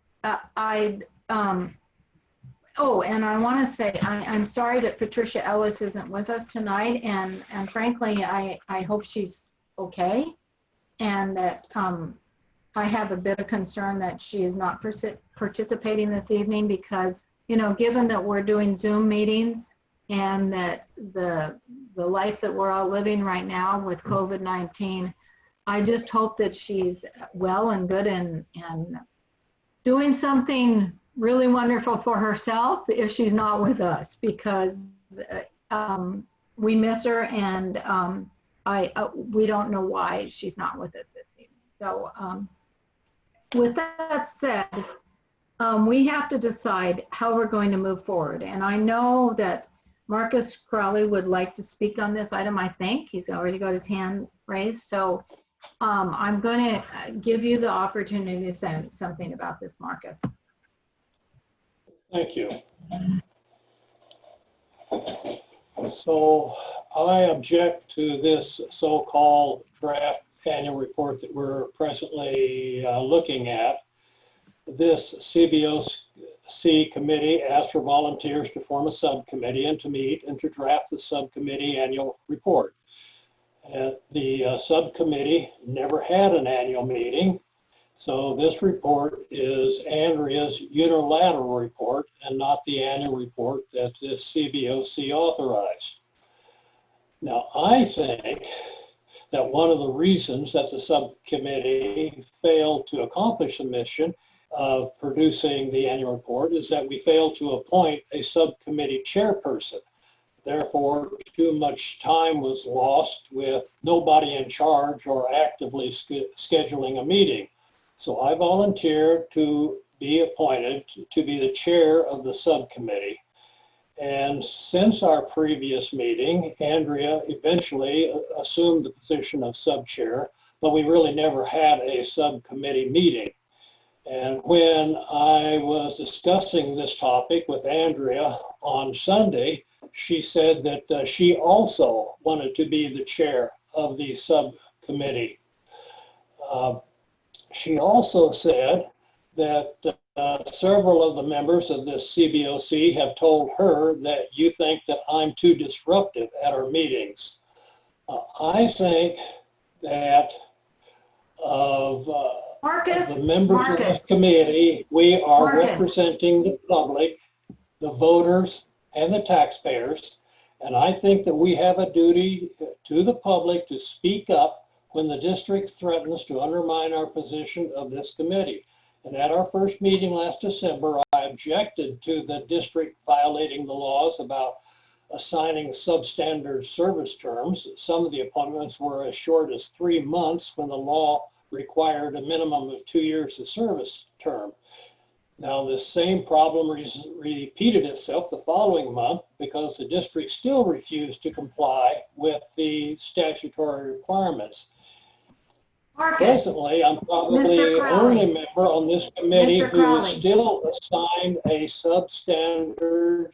oh, and I want to say I'm sorry that Patricia Ellis isn't with us tonight, and frankly, I hope she's okay, and that I have a bit of concern that she is not participating this evening because, you know, given that we're doing Zoom meetings and that the life that we're all living right now with COVID-19, I just hope that she's well and good and doing something really wonderful for herself if she's not with us, because we miss her, and we don't know why she's not with us this evening. So with that said, we have to decide how we're going to move forward. And I know that Marcus Crowley would like to speak on this item. I think he's already got his hand raised. So I'm going to give you the opportunity to say something about this, Marcus. Thank you. So I object to this so-called draft annual report that we're presently looking at. This CBOC committee asked for volunteers to form a subcommittee and to meet and to draft the subcommittee annual report. The subcommittee never had an annual meeting, so this report is Andrea's unilateral report and not the annual report that this CBOC authorized. Now, I think that one of the reasons that the subcommittee failed to accomplish the mission of producing the annual report is that we failed to appoint a subcommittee chairperson. Therefore, too much time was lost with nobody in charge or actively scheduling a meeting. So I volunteered to be appointed to be the chair of the subcommittee. And since our previous meeting, Andrea eventually assumed the position of sub-chair, but we really never had a subcommittee meeting. And when I was discussing this topic with Andrea on Sunday, she said that she also wanted to be the chair of the subcommittee. She also said that several of the members of this CBOC have told her that you think that I'm too disruptive at our meetings. I think that of the members of this committee, we are representing the public, the voters, and the taxpayers. And I think that we have a duty to the public to speak up when the district threatens to undermine our position of this committee. And at our first meeting last December, I objected to the district violating the laws about assigning substandard service terms. Some of the appointments were as short as 3 months when the law required a minimum of 2 years of service term. Now, this same problem repeated itself the following month because the district still refused to comply with the statutory requirements. Marcus, Presently, I'm probably Mr. the Crowley. only member on this committee Mr. who is Crowley. still assigned a substandard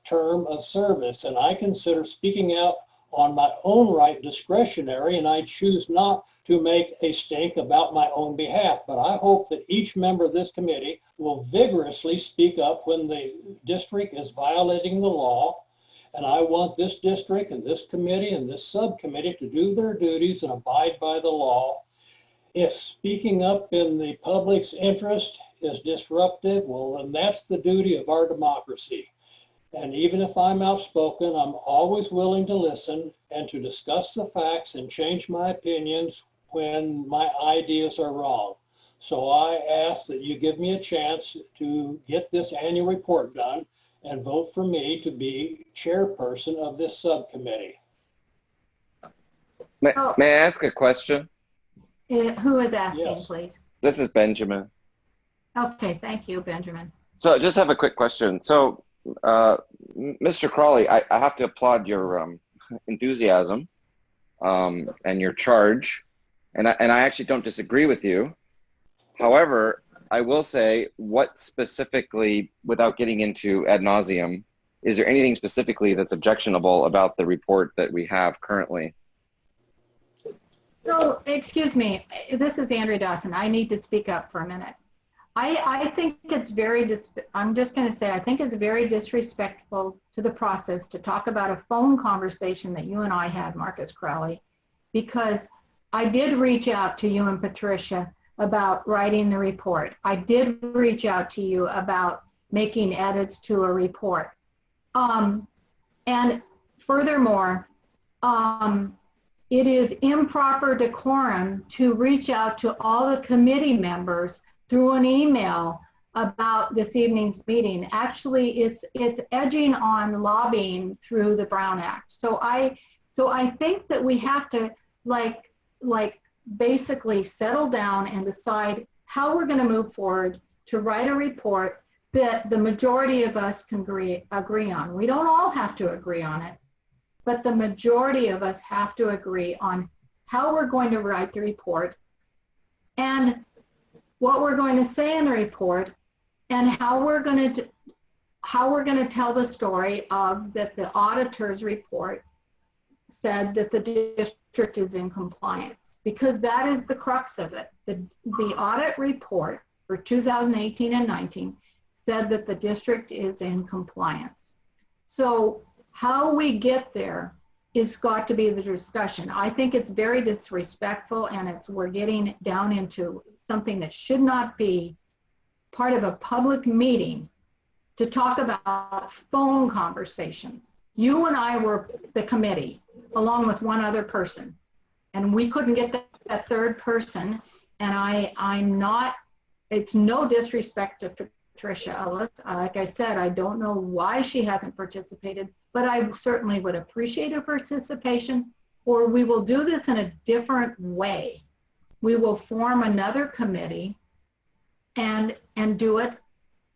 term of service, and I consider speaking out on my own right discretionary, and I choose not to make a stink about my own behalf. But I hope that each member of this committee will vigorously speak up when the district is violating the law. And I want this district and this committee and this subcommittee to do their duties and abide by the law. If speaking up in the public's interest is disruptive, well, then that's the duty of our democracy. And even if I'm outspoken, I'm always willing to listen and to discuss the facts and change my opinions when my ideas are wrong. So I ask that you give me a chance to get this annual report done and vote for me to be chairperson of this subcommittee. May I ask a question? Who is asking, Yes. please? This is Benjamin. Okay, thank you, Benjamin. So I just have a quick question. So, Mr. Crawley, I have to applaud your enthusiasm and your charge, and I actually don't disagree with you. However, I will say, what specifically, without getting into ad nauseum, is there anything specifically that's objectionable about the report that we have currently? So, excuse me, this is Andrea Dawson. I need to speak up for a minute. I think it's I'm just going to say, I think it's very disrespectful to the process to talk about a phone conversation that you and I had, Marcus Crowley, because I did reach out to you and Patricia about writing the report. I did reach out to you about making edits to a report. And furthermore, it is improper decorum to reach out to all the committee members through an email about this evening's meeting. Actually, it's edging on lobbying through the Brown Act. So I think that we have to like basically settle down and decide how we're going to move forward to write a report that the majority of us can agree on. We don't all have to agree on it, but the majority of us have to agree on how we're going to write the report and what we're going to say in the report and how we're going to tell the story of that the auditor's report said that the district is in compliance, because that is the crux of it. The audit report for 2018 and 19 said that the district is in compliance. So how we get there is got to be the discussion. I think it's very disrespectful, and we're getting down into something that should not be part of a public meeting to talk about phone conversations. You and I were the committee, along with one other person, and we couldn't get that third person. And I'm not, it's no disrespect to Patricia Ellis. Like I said, I don't know why she hasn't participated, but I certainly would appreciate her participation, or we will do this in a different way. We will form another committee and do it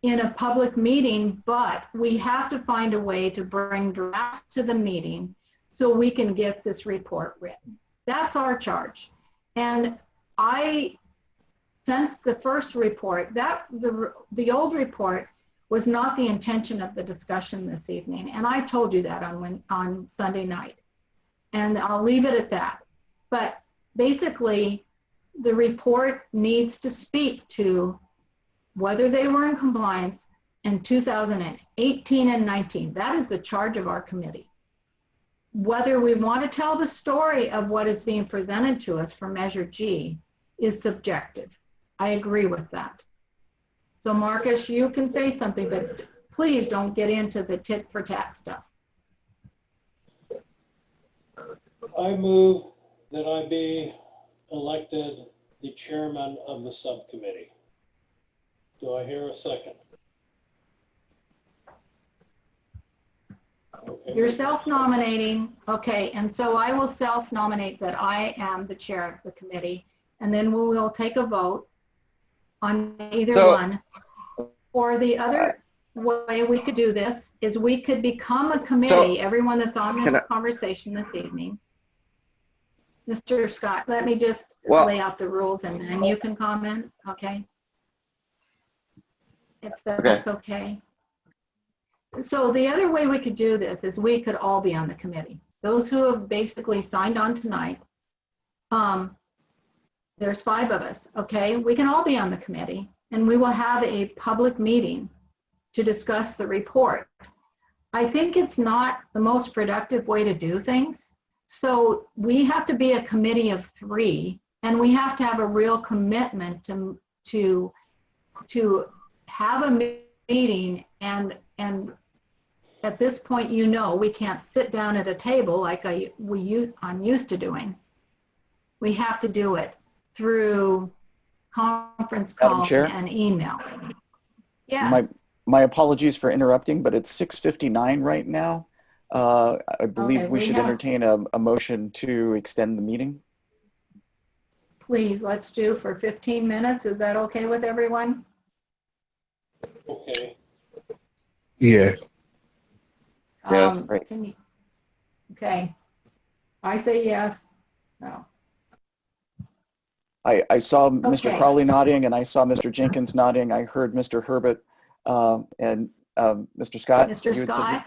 in a public meeting, but we have to find a way to bring drafts to the meeting so we can get this report written. That's our charge. And since the first report, the old report was not the intention of the discussion this evening. And I told you that on Sunday night. And I'll leave it at that. But basically, the report needs to speak to whether they were in compliance in 2018 and 19. That is the charge of our committee. Whether we want to tell the story of what is being presented to us for Measure G is subjective. I agree with that. So Marcus, you can say something, but please don't get into the tit for tat stuff. I move that I be elected the chairman of the subcommittee. Do I hear a second? Okay. You're self-nominating, okay, and so I will self-nominate that I am the chair of the committee, and then we will take a vote on either one. Or the other way we could do this is we could become a committee, everyone that's on this conversation this evening. Mr. Scott, let me just Well- lay out the rules and then you can comment, okay? If that's okay. So the other way we could do this is we could all be on the committee. Those who have basically signed on tonight, there's 5 of us, okay? We can all be on the committee and we will have a public meeting to discuss the report. I think it's not the most productive way to do things. So we have to be a committee of 3 and we have to have a real commitment to have a meeting and at this point, we can't sit down at a table like I'm used to doing. We have to do it through conference call and email. Yes. My apologies for interrupting, but it's 6:59 right now. I believe we should entertain a motion to extend the meeting. Please, let's do for 15 minutes. Is that okay with everyone? Okay. Yeah. Yes. Okay. I say yes. No. I saw Mr. Okay. Crowley nodding and I saw Mr. Jenkins nodding. I heard Mr. Herbert and Mr. Scott. Mr. you had said Scott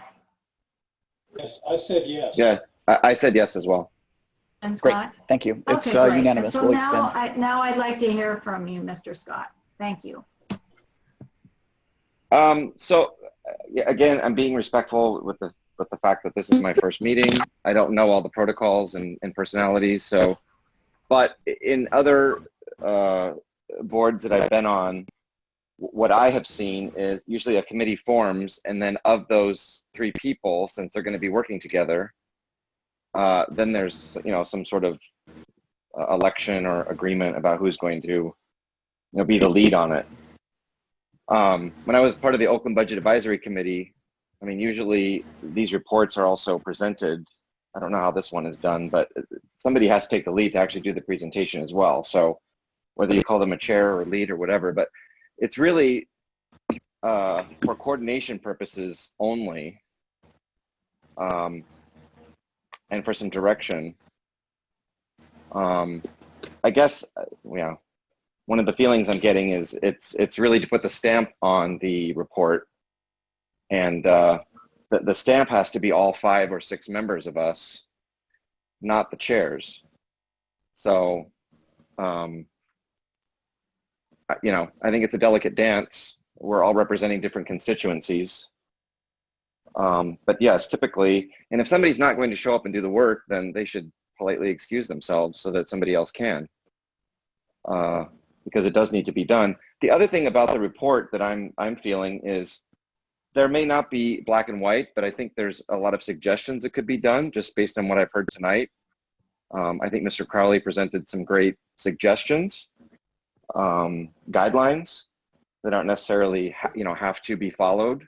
Yes, I said yes. Yeah, I said yes as well. and Great. Scott? Thank you. It's Okay, great. unanimous. So We'll now, extend. now I'd like to hear from you, Mr. Scott. Thank you. So yeah, again, I'm being respectful with the fact that this is my first meeting. I don't know all the protocols and personalities. So, but in other boards that I've been on, what I have seen is usually a committee forms, and then of those 3 people, since they're going to be working together, then there's some sort of election or agreement about who's going to be the lead on it. When I was part of the Oakland Budget Advisory Committee, I mean, usually these reports are also presented. I don't know how this one is done, but somebody has to take the lead to actually do the presentation as well. So whether you call them a chair or lead or whatever, but it's really for coordination purposes only, and for some direction. I guess, one of the feelings I'm getting is it's really to put the stamp on the report, and the stamp has to be all 5 or 6 members of us, not the chairs. So, I think it's a delicate dance. We're all representing different constituencies. But yes, typically, and if somebody's not going to show up and do the work, then they should politely excuse themselves so that somebody else can. Because it does need to be done. The other thing about the report that I'm feeling is there may not be black and white, but I think there's a lot of suggestions that could be done just based on what I've heard tonight. I think Mr. Crowley presented some great suggestions, guidelines that aren't necessarily have to be followed,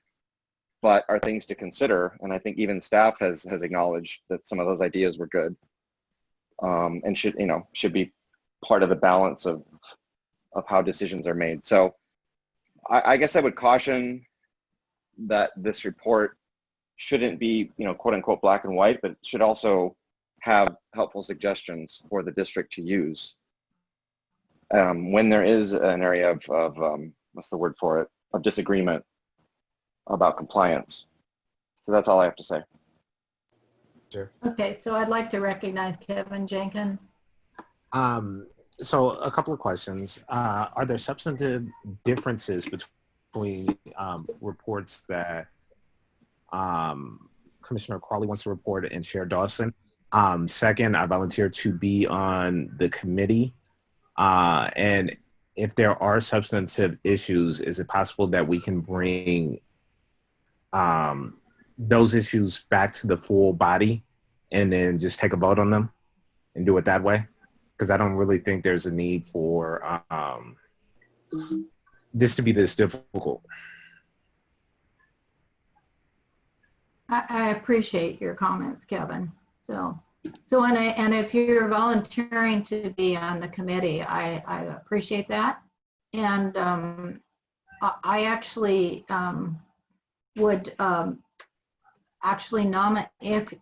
but are things to consider. And I think even staff has acknowledged that some of those ideas were good, and should be part of the balance of how decisions are made. So I guess I would caution that this report shouldn't be, quote unquote, black and white, but should also have helpful suggestions for the district to use when there is an area of what's the word for it, of disagreement about compliance. So that's all I have to say. Sure. Okay, so I'd like to recognize Kevin Jenkins. So a couple of questions. Are there substantive differences between reports that Commissioner Crowley wants to report and Chair Dawson? Second, I volunteer to be on the committee. And if there are substantive issues, is it possible that we can bring those issues back to the full body and then just take a vote on them and do it that way? Because I don't really think there's a need for this to be this difficult. I appreciate your comments, Kevin. So and if you're volunteering to be on the committee, I appreciate that. And I actually would actually nominate,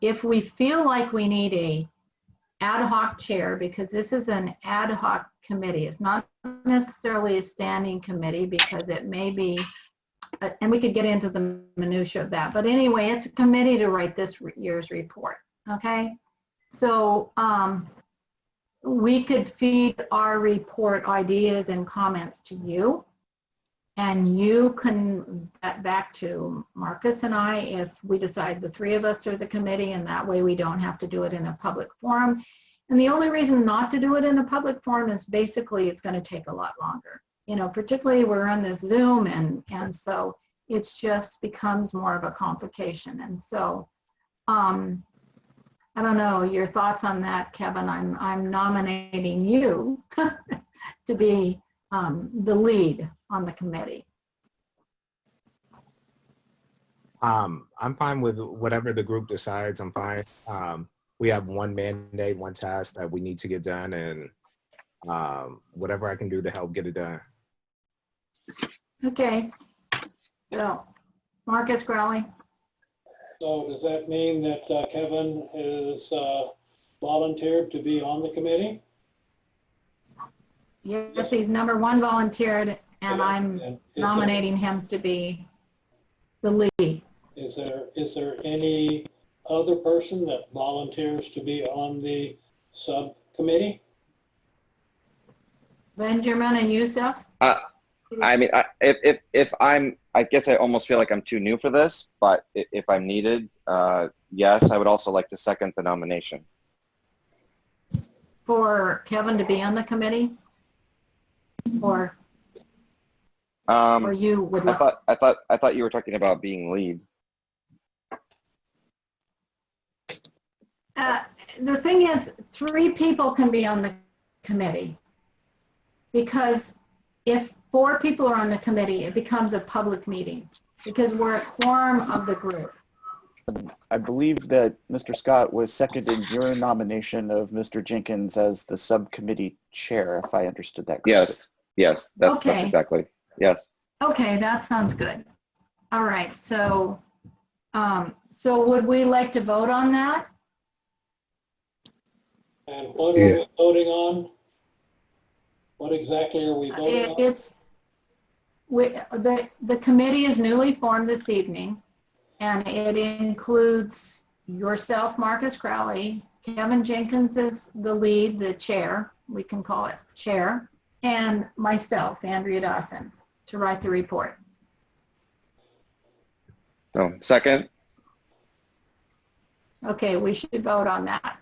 if we feel like we need ad hoc chair, because this is an ad hoc committee. It's not necessarily a standing committee because it may be, and we could get into the minutia of that. But anyway, it's a committee to write this year's report, okay? So we could feed our report ideas and comments to you, and you can get back to Marcus and I if we decide the three of us are the committee, and that way we don't have to do it in a public forum. And the only reason not to do it in a public forum is basically it's going to take a lot longer. You know, particularly we're on this Zoom, and so it's just becomes more of a complication. And so, I don't know your thoughts on that, Kevin. I'm nominating you to be the lead on the committee. I'm fine with whatever the group decides. I'm fine. We have one mandate, one task that we need to get done, and whatever I can do to help get it done. Okay. So, Marcus Crowley. So does that mean that Kevin is volunteered to be on the committee? Yes, he's number one volunteered, and I'm nominating him to be the lead. Is there any other person that volunteers to be on the subcommittee? Benjamin and Yusuf? I mean, I guess I almost feel like I'm too new for this, but if I'm needed, yes, I would also like to second the nomination. For Kevin to be on the committee? Or you would like? I thought you were talking about being lead. The thing is, 3 people can be on the committee, because if 4 people are on the committee, it becomes a public meeting because we're a quorum of the group. I believe that Mr. Scott was seconding your nomination of Mr. Jenkins as the subcommittee chair, if I understood that correctly. Yes, that's Okay. exactly, yes. Okay, that sounds good. All right, so would we like to vote on that? And what are we voting on? What exactly are we voting on? The committee is newly formed this evening, and it includes yourself, Marcus Crowley, Kevin Jenkins is the lead, the chair, we can call it chair, and myself, Andrea Dawson, to write the report. No, second? Okay, we should vote on that.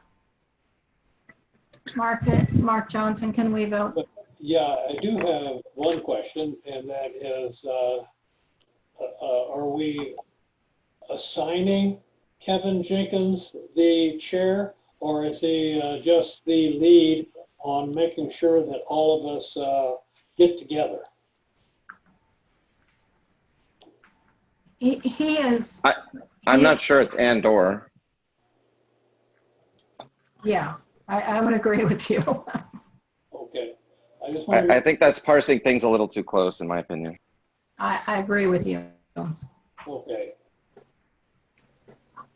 Mark Johnson, can we vote? Yeah, I do have one question, and that is, are we assigning Kevin Jenkins the chair, or is he just the lead on making sure that all of us get together? He is. I'm not sure it's and or. Yeah, I would agree with you. Okay. I think that's parsing things a little too close, in my opinion. I agree with you. Okay.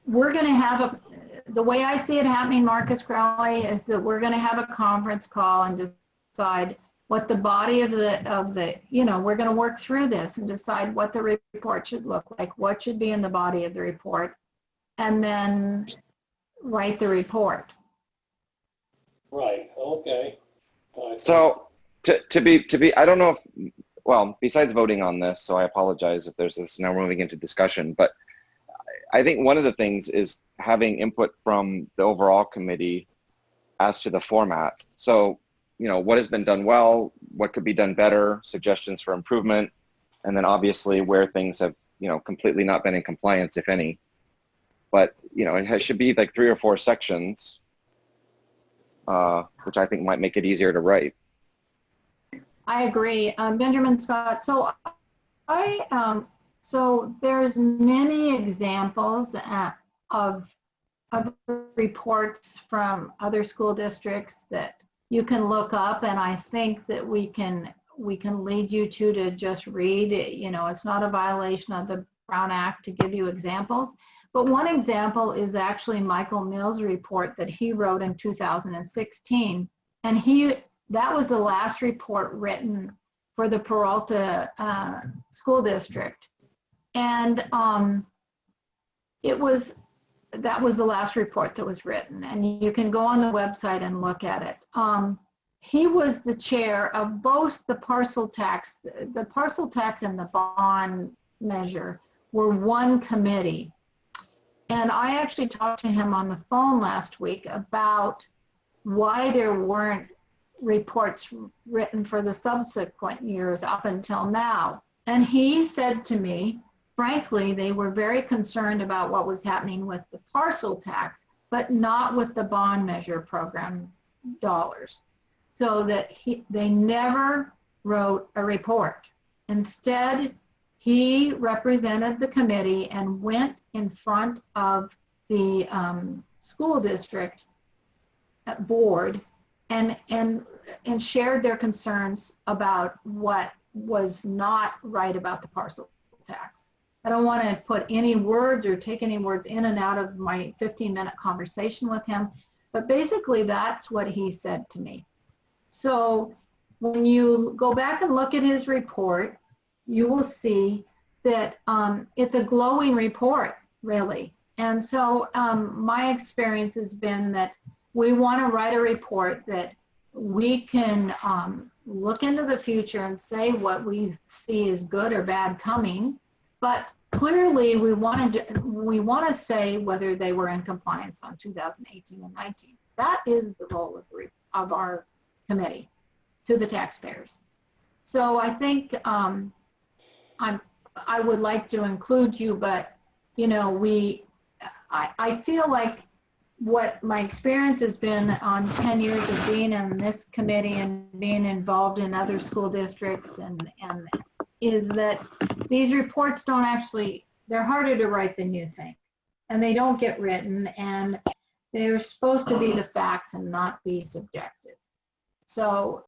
We're going to have the way I see it happening, Marcus Crowley, is that we're going to have a conference call and decide what the body of the we're going to work through this and decide what the report should look like, what should be in the body of the report, and then write the report. Right, okay. So to be, I don't know if, well, besides voting on this, so I apologize if there's this, now we're moving into discussion, but I think one of the things is having input from the overall committee as to the format. So, what has been done well, what could be done better, suggestions for improvement, and then obviously where things have, completely not been in compliance, if any. But, it should be like 3 or 4 sections, which I think might make it easier to write. I agree. Benjamin Scott, so there's many examples of reports from other school districts that you can look up, and I think that we can lead you to just read. It's not a violation of the Brown Act to give you examples, But one example is actually Michael Mills' report that he wrote in 2016. And that was the last report written for the Peralta School District. And that was the last report that was written. And you can go on the website and look at it. He was the chair of both the parcel tax and the bond measure were one committee. And I actually talked to him on the phone last week about why there weren't reports written for the subsequent years up until now. And he said to me, frankly, they were very concerned about what was happening with the parcel tax, but not with the bond measure program dollars. So that they never wrote a report. Instead, he represented the committee and went in front of the school district board and shared their concerns about what was not right about the parcel tax. I don't want to put any words or take any words in and out of my 15-minute conversation with him, but basically that's what he said to me. So when you go back and look at his report, you will see that it's a glowing report, really. And so my experience has been that we want to write a report that we can look into the future and say what we see is good or bad coming, but clearly we want to say whether they were in compliance on 2018 and 19. That is the role of our committee to the taxpayers. So I think I would like to include you, but you know, I feel like what my experience has been on 10 years of being in this committee and being involved in other school districts and is that these reports don't actually, they're harder to write than you think, and they don't get written, and they're supposed to be the facts and not be subjective. So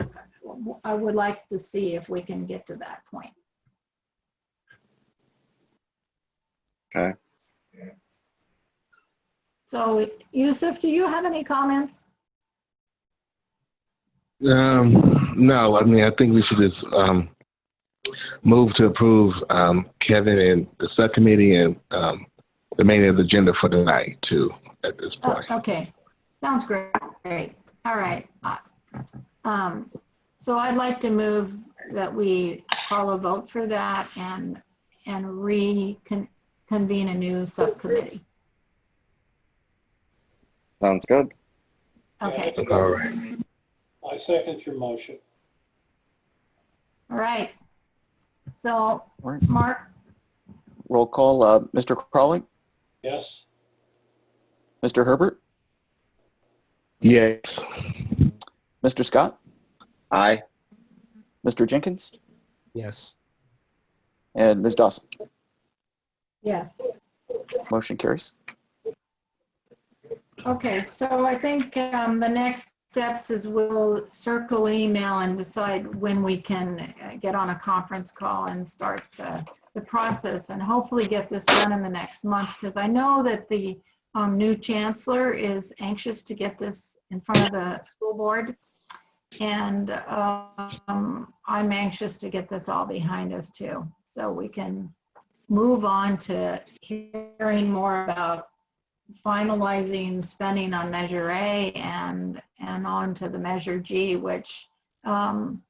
I would like to see if we can get to that point. Okay. So Yusuf, do you have any comments? No, I mean, I think we should just move to approve Kevin and the subcommittee and the main agenda for tonight too at this point. Okay, sounds great. All right. So I'd like to move that we call a vote for that and reconvene a new subcommittee. Sounds good. Okay. All right. I second your motion. All right. So, Mark? Roll call, Mr. Crawley, Yes. Mr. Herbert, Yes. Mr. Scott, Aye. Mr. Jenkins, Yes. and Ms. Dawson. Yes. Motion carries. Okay, so I think the next steps is we'll circle email and decide when we can get on a conference call and start the process and hopefully get this done in the next month, because I know that the new chancellor is anxious to get this in front of the school board, and I'm anxious to get this all behind us too, so we can move on to hearing more about finalizing spending on Measure A and on to the Measure G, which I'm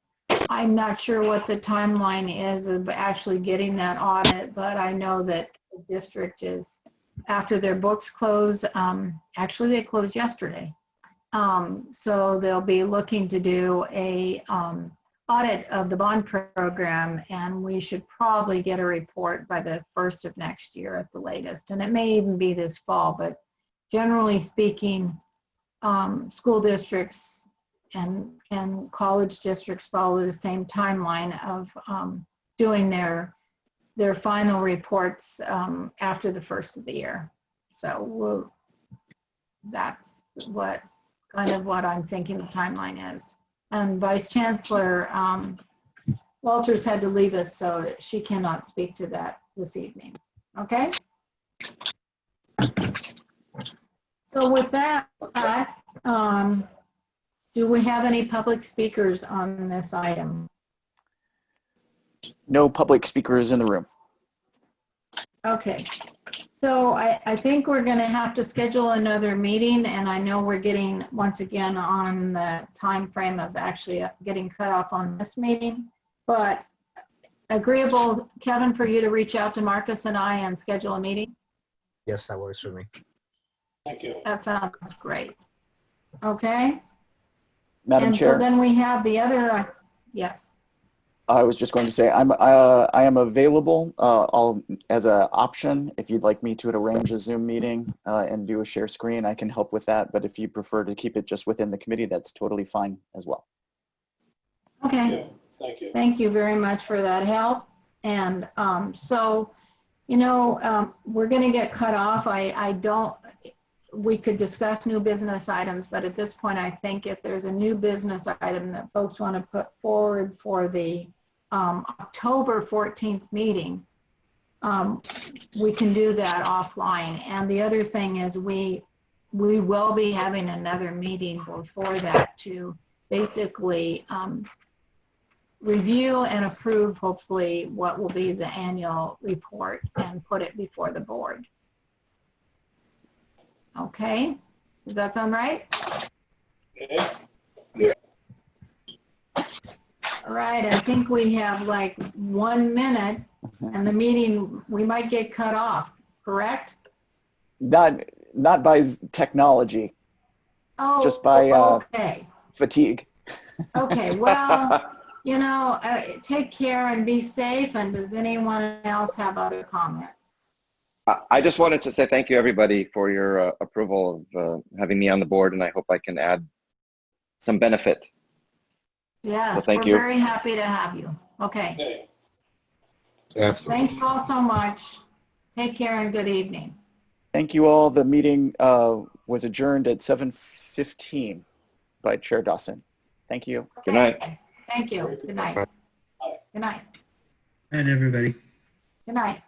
not sure what the timeline is of actually getting that audit, but I know that the district is, after their books close, actually they closed yesterday. So they'll be looking to do a audit of the bond program, and we should probably get a report by the 1st of next year at the latest. And it may even be this fall, but generally speaking, school districts and college districts follow the same timeline of doing their final reports after the 1st of the year. So that's what I'm thinking the timeline is. And Vice Chancellor Walters had to leave us, so she cannot speak to that this evening. Okay? So with that, do we have any public speakers on this item? No public speakers in the room. Okay. So I think we're going to have to schedule another meeting, and I know we're getting, once again, on the time frame of actually getting cut off on this meeting. But agreeable, Kevin, for you to reach out to Marcus and I and schedule a meeting? Yes, that works for me. Thank you. That sounds great. Okay. Madam And Chair. so then we have the other, yes. I was just going to say I am available as an option if you'd like me to arrange a Zoom meeting and do a share screen. I can help with that, but if you prefer to keep it just within the committee, that's totally fine as well. Okay. Thank you. Thank you very much for that help. And so, you know, we're going to get cut off. We could discuss new business items, but at this point, I think if there's a new business item that folks want to put forward for the October 14th meeting, we can do that offline. And the other thing is we will be having another meeting before that to basically review and approve, hopefully, what will be the annual report and put it before the board. Okay, does that sound right? Okay. All right, I think we have like 1 minute and the meeting, we might get cut off, correct? Not by technology, Oh, just by okay. fatigue. Okay, well, you know, take care and be safe. And does anyone else have other comments? I just wanted to say thank you, everybody, for your approval of having me on the board, and I hope I can add some benefit. Yes, So thank we're you. very happy to have you. Okay. Okay. Absolutely. Thank you all so much. Take care and good evening. Thank you all. The meeting was adjourned at 7:15 by Chair Dawson. Thank you. Good night. Okay. Thank you. Good night. Good night. And everybody. Good night.